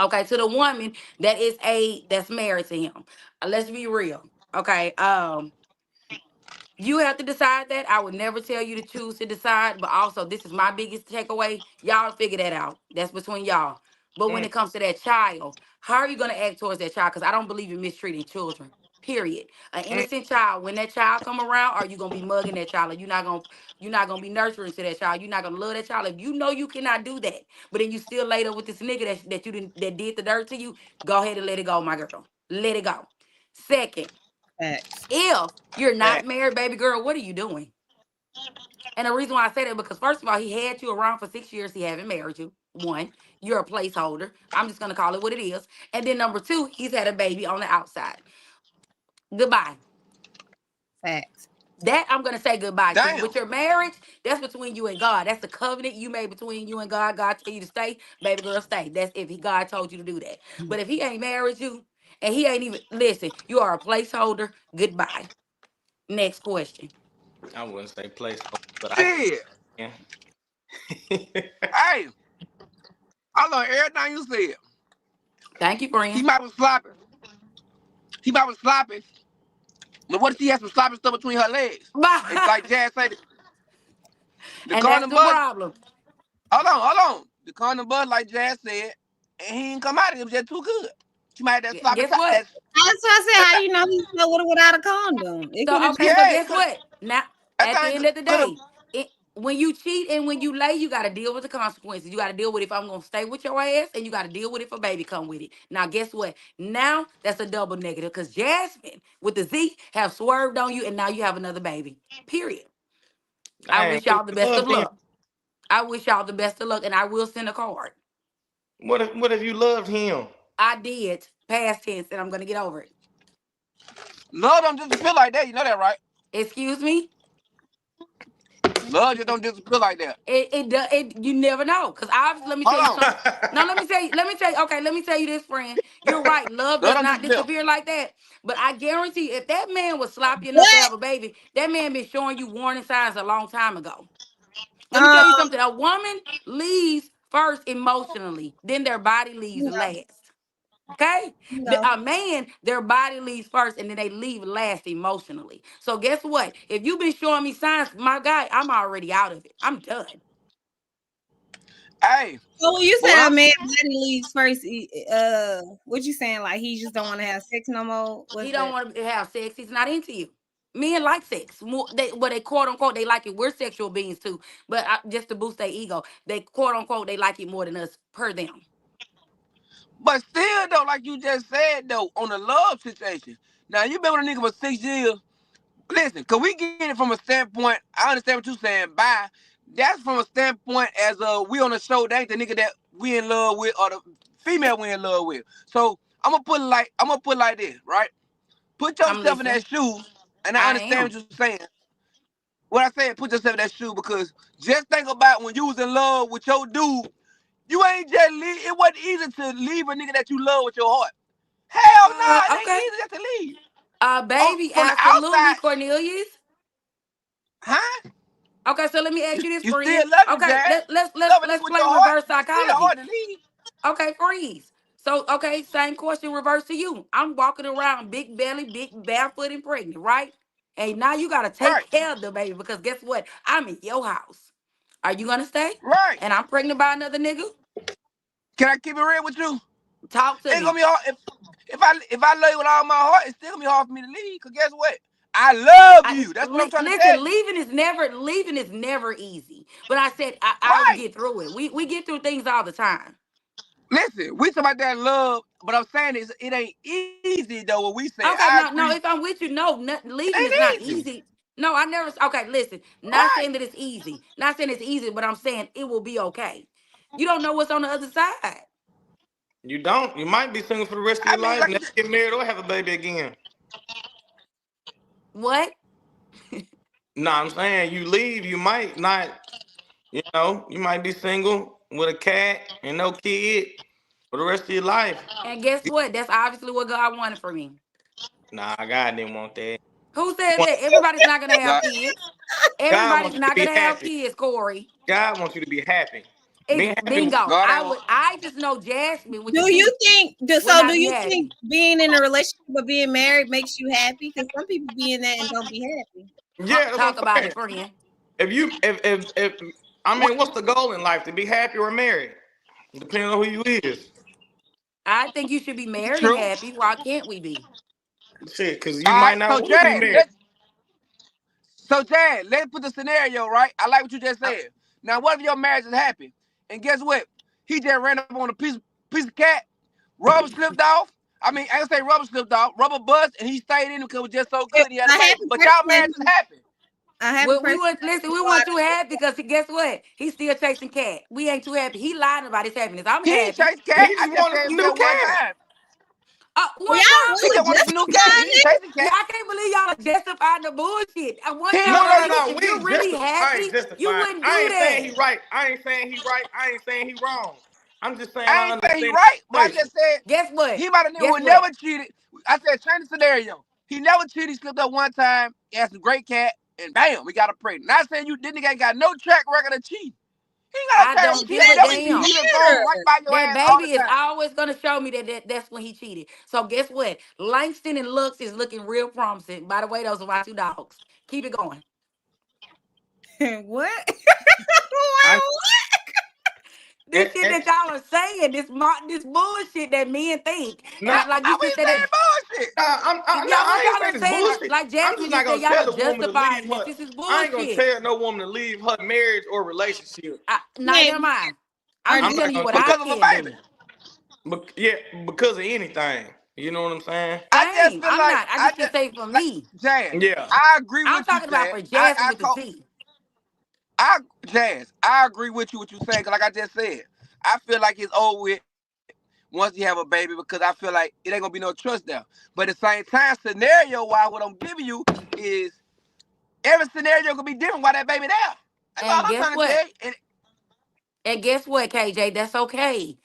Okay, to the woman that's married to him. Let's be real. Okay. You have to decide that. I would never tell you to choose to decide, but also this is my biggest takeaway. Y'all figure that out. That's between y'all. But when it comes to that child, how are you gonna act towards that child? Because I don't believe in mistreating children. Period. An innocent child, when that child come around, are you gonna be mugging that child? Or you're not gonna be nurturing to that child. You're not gonna love that child. If you know you cannot do that, but then you still laid up with this nigga that did the dirt to you, go ahead and let it go, my girl. Let it go. Second, Facts. if you're not married, baby girl, what are you doing? And the reason why I say that because first of all, he had you around for 6 years. He haven't married you. One, you're a placeholder. I'm just gonna call it what it is. And then number two, he's had a baby on the outside. Goodbye. Facts. That I'm gonna say goodbye to. Damn. With your marriage, that's between you and God. That's the covenant you made between you and God. God tell you to stay, baby girl, stay. That's if God told you to do that. But if he ain't married you and he ain't even listen, you are a placeholder. Goodbye. Next question. I wouldn't say placeholder, but I Shit. can. Hey, I love everything you said. Thank you, He friend. might be sloppy. He might be sloppy. But what if she has some sloppy stuff between her legs? And like Jazz said, the And that's condom the bust. problem. Hold on. The condom bust, like Jazz said, and he ain't come out of it. It was just too good. She might have that sloppy Guess top. what? That's why I said, how you know he's still with or without a condom? It could So have okay, just so Yeah, guess what? Now that at the thing end of the could have. day, when you cheat and when you lay, you got to deal with the consequences. You got to deal with if I'm gonna stay with your ass, and you got to deal with if a baby come with it. Now guess what? Now that's a double negative because Jasmine with the Z have swerved on you, and now you have another baby. Period. I Dang, wish what if y'all the you best of loved him? luck. I wish y'all the best of luck, and I will send a card. What if you loved him? I did past tense, and I'm gonna get over it. Love don't just feel like that. You know that, right? Excuse me. Love just don't disappear like that. You never know. Cause obviously, let me tell you Hold on. something. No, let me tell you. Okay, let me tell you this, friend. You're right. Love Love does don't not disappear. disappear like that. But I guarantee, if that man was sloppy enough to What? have a baby, that man been showing you warning signs a long time ago. Let me tell you Um, something. A woman leaves first emotionally, then their body leaves you know, last. Okay? you know. A man, their body leaves first and then they leave last emotionally. So guess what? If you've been showing me signs, my guy, I'm already out of it. I'm done. Hey, So when you but say what a I'm man body leaves first, what you saying? Like he just don't want to have sex no more? He What's don't that? want to have sex. He's not into you. Men like sex. They quote unquote they like it. We're sexual beings too, but just to boost their ego, they quote unquote they like it more than us per them. But still though, like you just said though, on the love situation. Now you been with a nigga for 6 years. Listen, cause we get it from a standpoint. I understand what you saying. Bye. That's from a standpoint as we on the show. That ain't the nigga that we in love with or the female we in love with. So I'm gonna put it like this, right? Put I'm yourself in listening. that shoe, and I I understand am. what you're saying. What I said, put yourself in that shoe because just think about when you was in love with your dude. You ain't just leave. It wasn't easy to leave a nigga that you love with your heart. Hell nah, it ain't Okay. easy just to leave. Baby, From the absolutely, outside, Cornelius. huh? Okay, so let me ask you this, You friend. still love him, Okay, Jazz. let's Love a nigga with play your heart. reverse It's still psychology. hard to leave. Okay, freeze. So, okay, same question reverse to you. I'm walking around big belly, big barefoot and pregnant, right? And now you gotta Right, take care of the baby because guess what? I'm in your house. Are you gonna stay? right. And I'm pregnant by another nigga? Can I keep it real with you? Talk to It's gonna me. be hard if I love you with all my heart. It's still gonna be hard for me to leave. Cause guess what? I love you. That's what I'm trying to tell Listen, you. leaving is never easy. But I said I'll Right. get through it. We get through things all the time. Listen, we talk about that love, but I'm saying it ain't easy though. What we say, Okay, I no, agree. if I'm with you, no, It leaving is not ain't easy. easy. No, I never. Okay, listen, not Right. saying that it's easy. Not saying it's easy, but I'm saying it will be okay. You don't know what's on the other side. You don't. You might be single for the rest of I your mean, life, like you never said, get married or have a baby again. What? No, I'm saying you leave, you might not, you might be single with a cat and no kid for the rest of your life. And guess what? That's obviously what God wanted for me. Nah, God didn't want that. Who said that? Everybody's not gonna have God, kids. God Everybody's wants you to not be gonna have happy. kids, Corey. God wants you to be happy. It's Being happy. bingo. God ain't want. I just know Jasmine, which is Do you me, think? would So not do be you think happy. being in a relationship or being married makes you happy? Because some people be in that and don't be happy. Yeah, that's what Talk I'm about saying. it, friend. If I What? mean, what's the goal in life? To be happy or married? Depending on who you is. I think you should be married and True. happy. Why can't we be? Shit, because you All might right. not So want to be Jazz, married. let's put the scenario right. I like what you just Uh, said. Now, what if your marriage is happy, and guess what? He just ran up on a piece of cat. Rubber slipped off. I mean, I ain't say rubber slipped off. Rubber bust, and he stayed in him because it was just so good. He had A a baby. happy But y'all marriage is person, happy. a happy we person. want listen. We want you happy because guess what? He's still chasing cat. We ain't too happy. He lying about his happiness. I'm He ain't happy. chase cat. He I just just wanted said some it new just one cat. time. Well, One y'all time. He really just wanted some new cat. He justifying ain't it. chasing Yeah, cat. I can't believe y'all are justifying the bullshit. At He one ain't time, No, bro, no, no, chasing. you no. if We you ain't really I happy, ain't you justifying. wouldn't I do ain't saying that. he right. I ain't saying he right. I ain't saying he wrong. I'm just saying I I ain't say he understand right, but the I situation. just said Guess what? he about a nigga Guess who what? never cheated. I said change the scenario. He never cheated. He slipped up one time. He had some great cat, and bam, we got a pregnant. Not saying this nigga ain't got no track record of cheating. He ain't got no I track record It don't of cheating. give He a never doesn't cheated. He damn. been phone right matter. by your That ass all baby the is time. always gonna show me that's when he cheated. So guess what? Langston and Lux is looking real promising. By the way, those are my two dogs. Keep it going. What? I This and, shit and, that y'all are saying, this bullshit that men think. no, Like I you just was said that saying bullshit. no, y'all what I ain't y'all saying are it's saying, bullshit. like I'm just Jasmine not just said, gonna y'all are tell a woman to leave justifying this. her. This is I ain't gonna bullshit. tell no woman to leave her marriage or relationship. Neither Man, am I. I'm are I'm just these not telling you gonna what do I that. Because of a can baby. do. But yeah, because of anything. You know what I'm saying? I just Same. feel I'm like not. I just can say for like me. Jazz. Yeah. I agree I'm with you, talking about Jazz. for Jasmine with the T. I agree with you what you saying, cause like I just said, I feel like it's over with once you have a baby because I feel like it ain't gonna be no trust there. But at the same time, scenario wise, what I'm giving you is every scenario could be different while that baby there. That's all And I'm guess trying to what? tell you. And guess what, KJ? That's okay.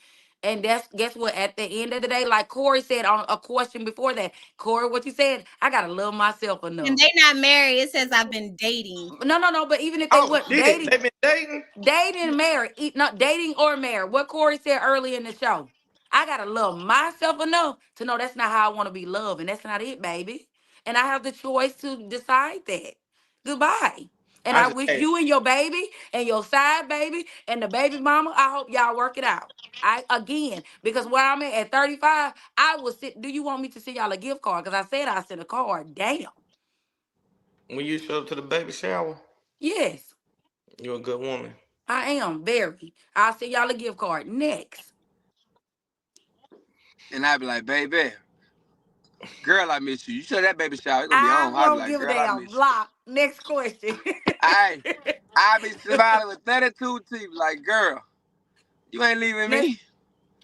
And that's guess what? At the end of the day, like Corey said on a question before that, Corey, what you said, I gotta love myself And enough. they not married. It says I've been dating. No. But even if they Oh weren't shit, dating, they been dating. married, not dating or married. What Corey said early in the show. I gotta love myself enough to know that's not how I want to be loved, and that's not it, baby. And I have the choice to decide that. Goodbye. And I I just wish hey, you and your baby and your side baby and the baby mama, I hope y'all work it out. I again, because where I'm at 35, I will sit. Do you want me to send y'all a gift card? Because I said I sent a card. Damn. when you show up to the baby shower, Yes, you're a good woman. I am very. I'll send y'all a gift card. Next. And I be like, baby, girl, I miss you. You show that baby shower, it's gonna be I on. I be won't like, give a girl, I damn. miss you. Block. Next question. I be smiling with 32 teeth, like, girl, you ain't leaving next, me.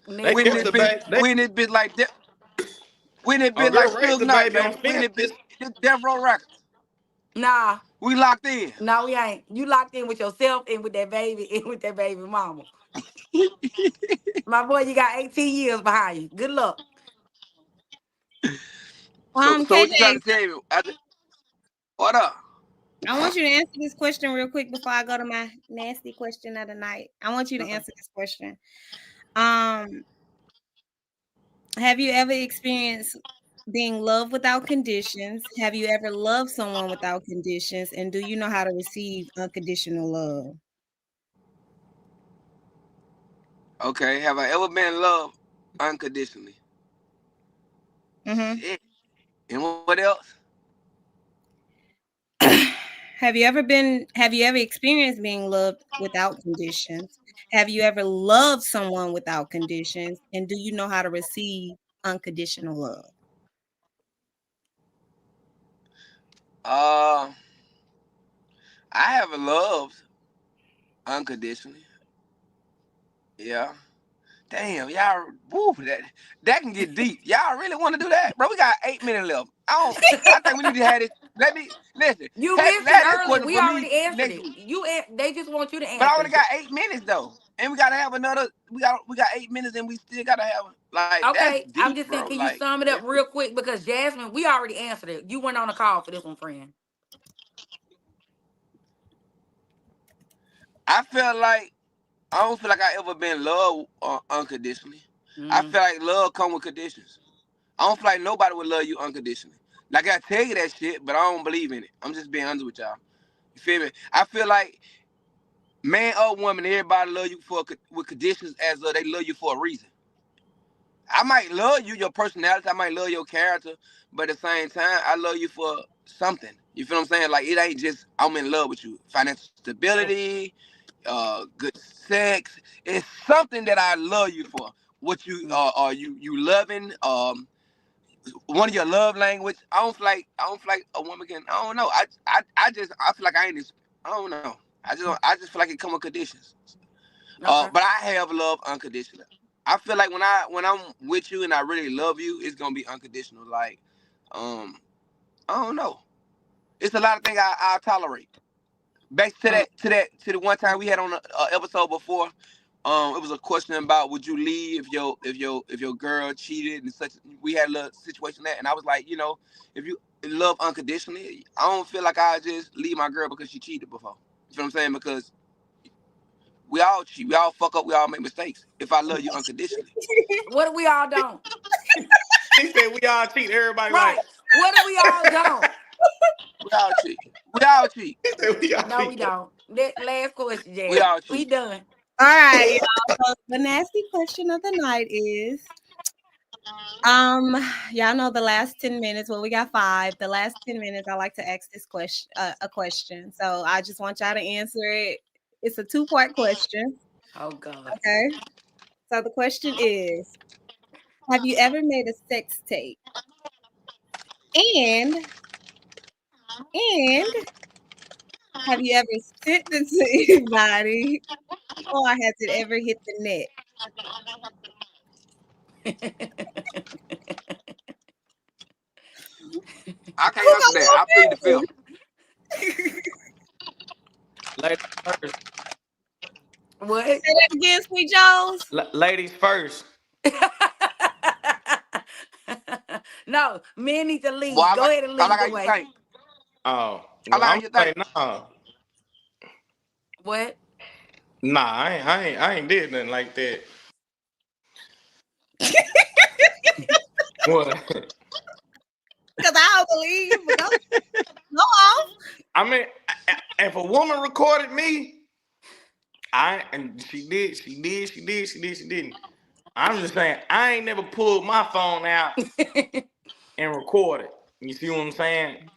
They next We in kept this the question. bitch, baby. They we in this bitch like they'll raise Suge the Knight, baby baby. on We in this fences. bitch, this Death Row Records. Nah, We locked in. no, we ain't. You locked in with yourself and with that baby and with that baby mama. My boy, you got 18 years behind you. Good luck. So what you trying KJ, to tell me? What up? I want you to answer this question real quick before I go to my nasty question of the night. I want you to answer this question. Have you ever experienced being loved without conditions? Have you ever loved someone without conditions? And do you know how to receive unconditional love? Okay, have I ever been in love unconditionally? Mm-hmm. Shit. And what else? Have you ever experienced being loved without conditions? Have you ever loved someone without conditions? And do you know how to receive unconditional love? I haven't loved unconditionally. Yeah. Damn, y'all, woo, that can get deep. Y'all really want to do that, bro? We got 8 minutes left. I think we need to have this. Let me listen. You Have missed it this early. question We for me already answered next it. week. They just want you to But I answer. only got 8 minutes though, and we gotta have another. We got 8 minutes, and we still gotta have like that's Okay, I'm deep, just saying, bro. can you Like sum it up real quick? Because Jasmine, we already answered it. You went on a call for this one, friend. I feel like I don't feel like I ever been loved unconditionally. I Mm. feel like love come with conditions. I don't feel like nobody would love you unconditionally. Like I tell you that shit, but I don't believe in it. I'm just being honest with y'all. You feel me? I feel like man or woman, everybody love you with conditions as they love you for a reason. I might love you, your personality, I might love your character, but at the same time, I love you for something. You feel what I'm saying? Like it ain't just I'm in love with you. Financial stability, good sex. It's something that I love you for. What you are you loving? One of your love language. I don't feel like a woman can. I don't know. I feel like I ain't. I don't know. I just feel like it come with conditions. Okay. But I have love unconditional. I feel like when I'm with you and I really love you, it's gonna be unconditional. Like, I don't know. It's a lot of things I tolerate. Back to the one time we had on a episode before. It was a question about would you leave if your girl cheated and such. We had a little situation there, and I was like, if you love unconditionally, I don't feel like I just leave my girl because she cheated before. You feel what I'm saying? Because we all cheat, we all fuck up, we all make mistakes. If I love you unconditionally, What if we all don't? He said we all cheat. Everybody like Right. What if we all don't? we all cheat. We all cheat. he said we all No, we cheat. don't. That last question, We Jazz. all We cheat. done. All right, y'all. So the nasty question of the night is y'all know the last 10 minutes. Well, we got 5. The last 10 minutes, I like to ask this question, a question. So I just want y'all to answer it. It's a 2-part question. Oh God. Okay. So the question is: have you ever made a sex tape? And have you ever sent it to anybody, or has it ever hit the net? I Who can't answer that. I plead the gonna fifth. go first? Ladies first. What? Say that again, Sweet Jones. Ladies first. No, men need to Boy, lead. Go ahead and I lead like how the you way. think. Oh, I well, like how I'm you think. saying no. What? Nah, I ain't did nothing like that. What? Because I don't believe you. But go off. I mean, if a woman recorded me, and she didn't. I'm just saying, I ain't never pulled my phone out and recorded. You see what I'm saying?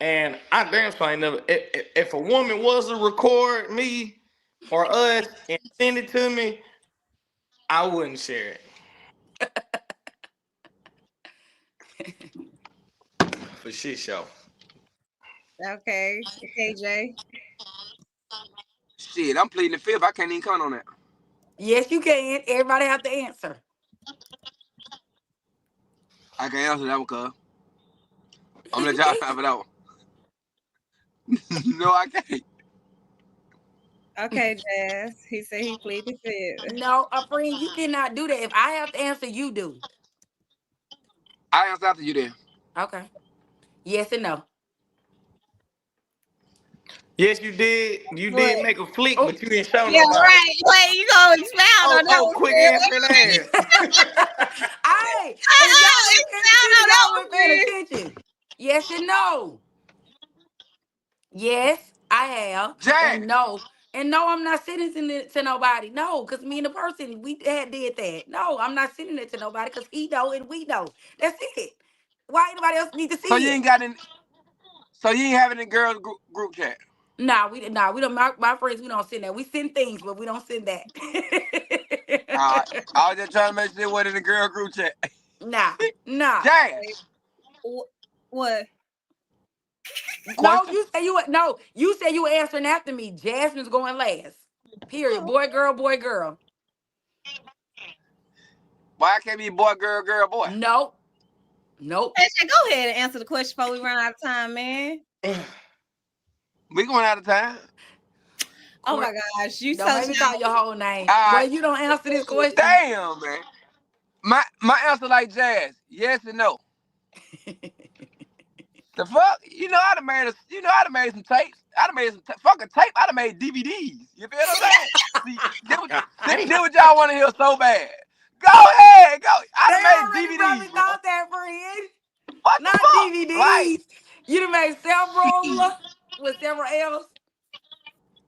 And I damn sure ain't never. If a woman was to record me or us and send it to me, I wouldn't share it. For shit show. Okay, KJ. Shit, I'm pleading the fifth. I can't even count on that. Yes, you can. Everybody have to answer. I can't answer that one, cuz. I'm gonna let y'all have it out. No, I can't. Okay, Jazz. He said he pleaded fifth. No, a friend, you cannot do that. If I have to answer, you do. I answer after you then. Okay. Yes and no. Yes, you did. You What? did make a flick, Oh. but you didn't show Yeah, nobody. right. Wait, you gonna expound on that one, Quick Chris? answering ass. Hey, if y'all wasn't paying Expound attention, on that y'all one, weren't paying Chris. attention. Yes and no. Yes, I have. Jazz. And no, I'm not sending it to nobody. No, because me and the person, we had did that. No, I'm not sending it to nobody because he know and we know. That's it. Why anybody else need to So see you it? ain't got any. So you ain't having a girls group chat. We don't. My friends, we don't send that. We send things, but we don't send that. I was just trying to make sure it wasn't in the girl group chat. nah, nah. Jazz. What? No, Question. you said you were answering after me. Jasmine's going last. Period. Oh, Boy, girl, boy, girl. Why I can't be boy, girl, boy? Nope. Nope. KJ, go ahead and answer the question before we run out of time, man. We going out of time. Oh my gosh, you Don't so make me call your whole name. All Boy, right. you don't answer this question. Damn, man. My answer like Jazz. Yes and no. The fuck? I'd have made some tapes. I'd have made some fucking tape. I'd have made DVDs. You feel what I'm saying? See, did what y'all want to hear so bad. Go ahead, go. I'd They have made already probably DVDs, bro. thought that, friend. What the Not fuck? Like, DVDs. You done made several with several L's.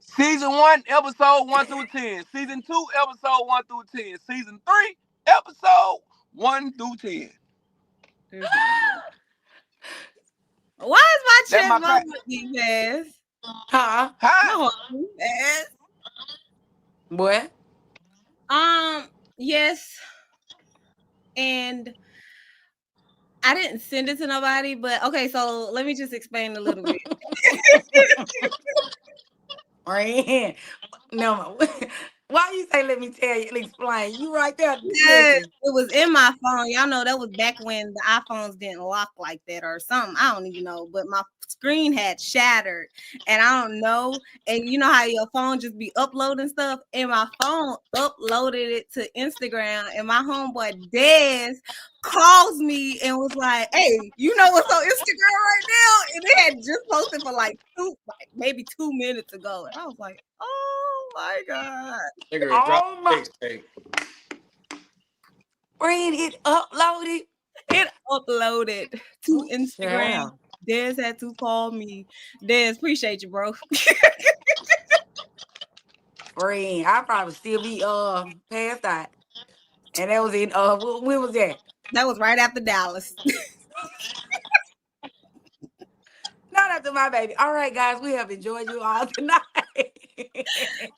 season 1, episode 1 through 10. Season 2, episode 1 through 10. Season 3, episode 1 through 10. Why is my That's chest my fact. bubbling, Jazz? Huh? Huh? No, Jazz. What? Yes, and I didn't send it to nobody, but okay, so let me just explain a little bit. Friend. No. Why you say let me tell you and explain? You right there. Yes, Listen. it was in my phone. Y'all know that was back when the iPhones didn't lock like that or something. I don't even know, but my screen had shattered, and I don't know. And you know how your phone just be uploading stuff, and my phone uploaded it to Instagram, and my homeboy Dez calls me and was like, "Hey, you know what's on Instagram right now?" And they had just posted for like maybe 2 minutes ago, and I was like, "Oh my god!" Nigga, drop Oh my. sex tape. Friend, it uploaded. It uploaded to Instagram. Yeah. Dez had to call me. Dez, appreciate you, bro. Friend, I probably still be passed out. And that was in when was that? That was right after Dallas. Not after my baby. All right, guys, we have enjoyed you all tonight.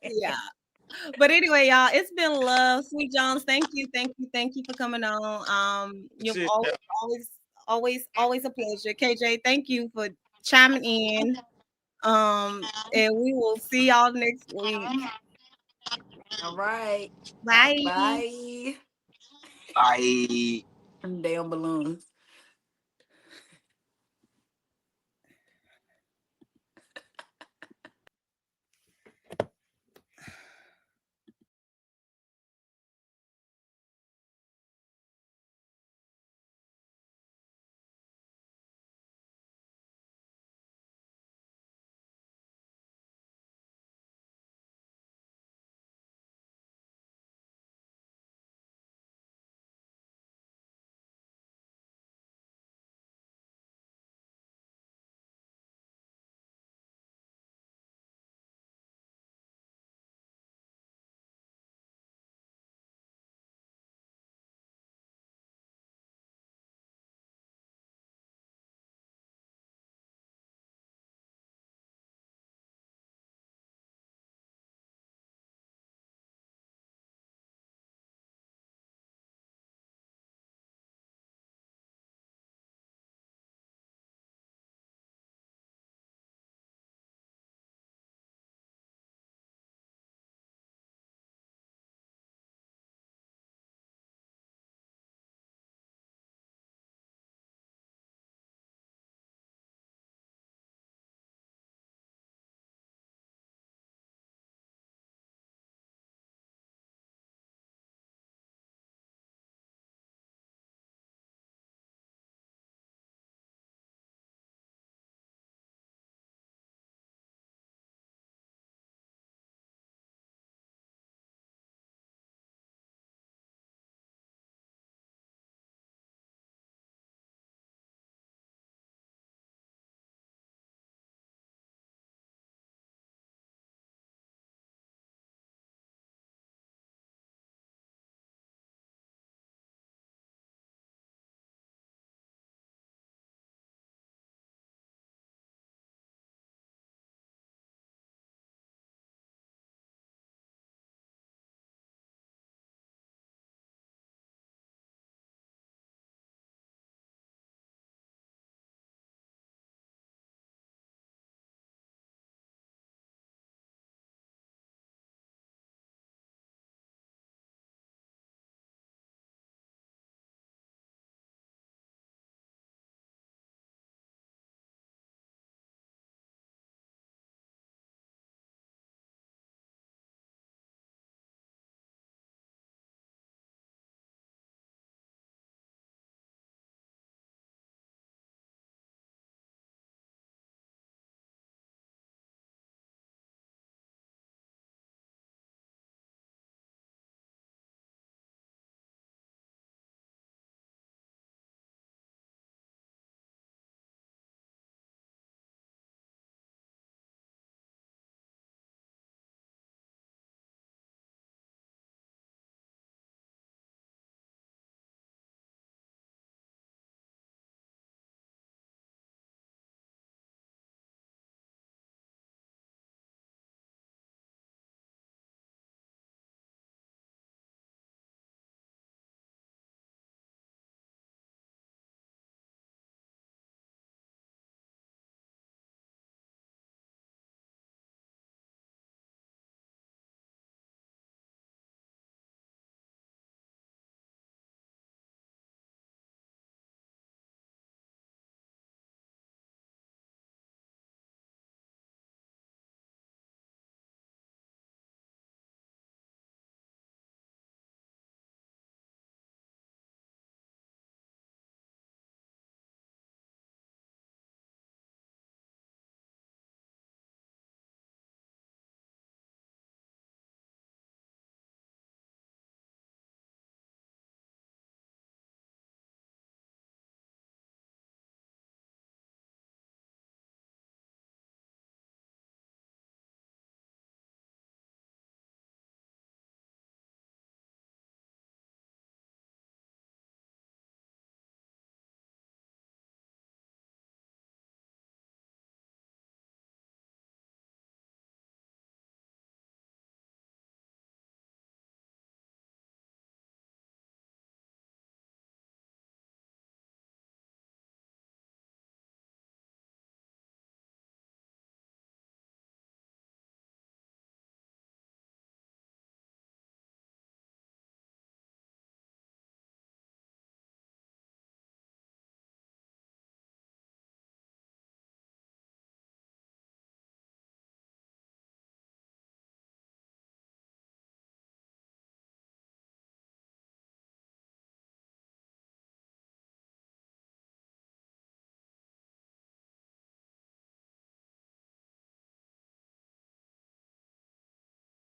Yeah. But anyway, y'all, it's been love. Sweet Jones, thank you for coming on. You're Shit, always a pleasure. KJ, thank you for chiming in. And we will see y'all next week. All right. Bye. Bye. Bye. Damn balloons.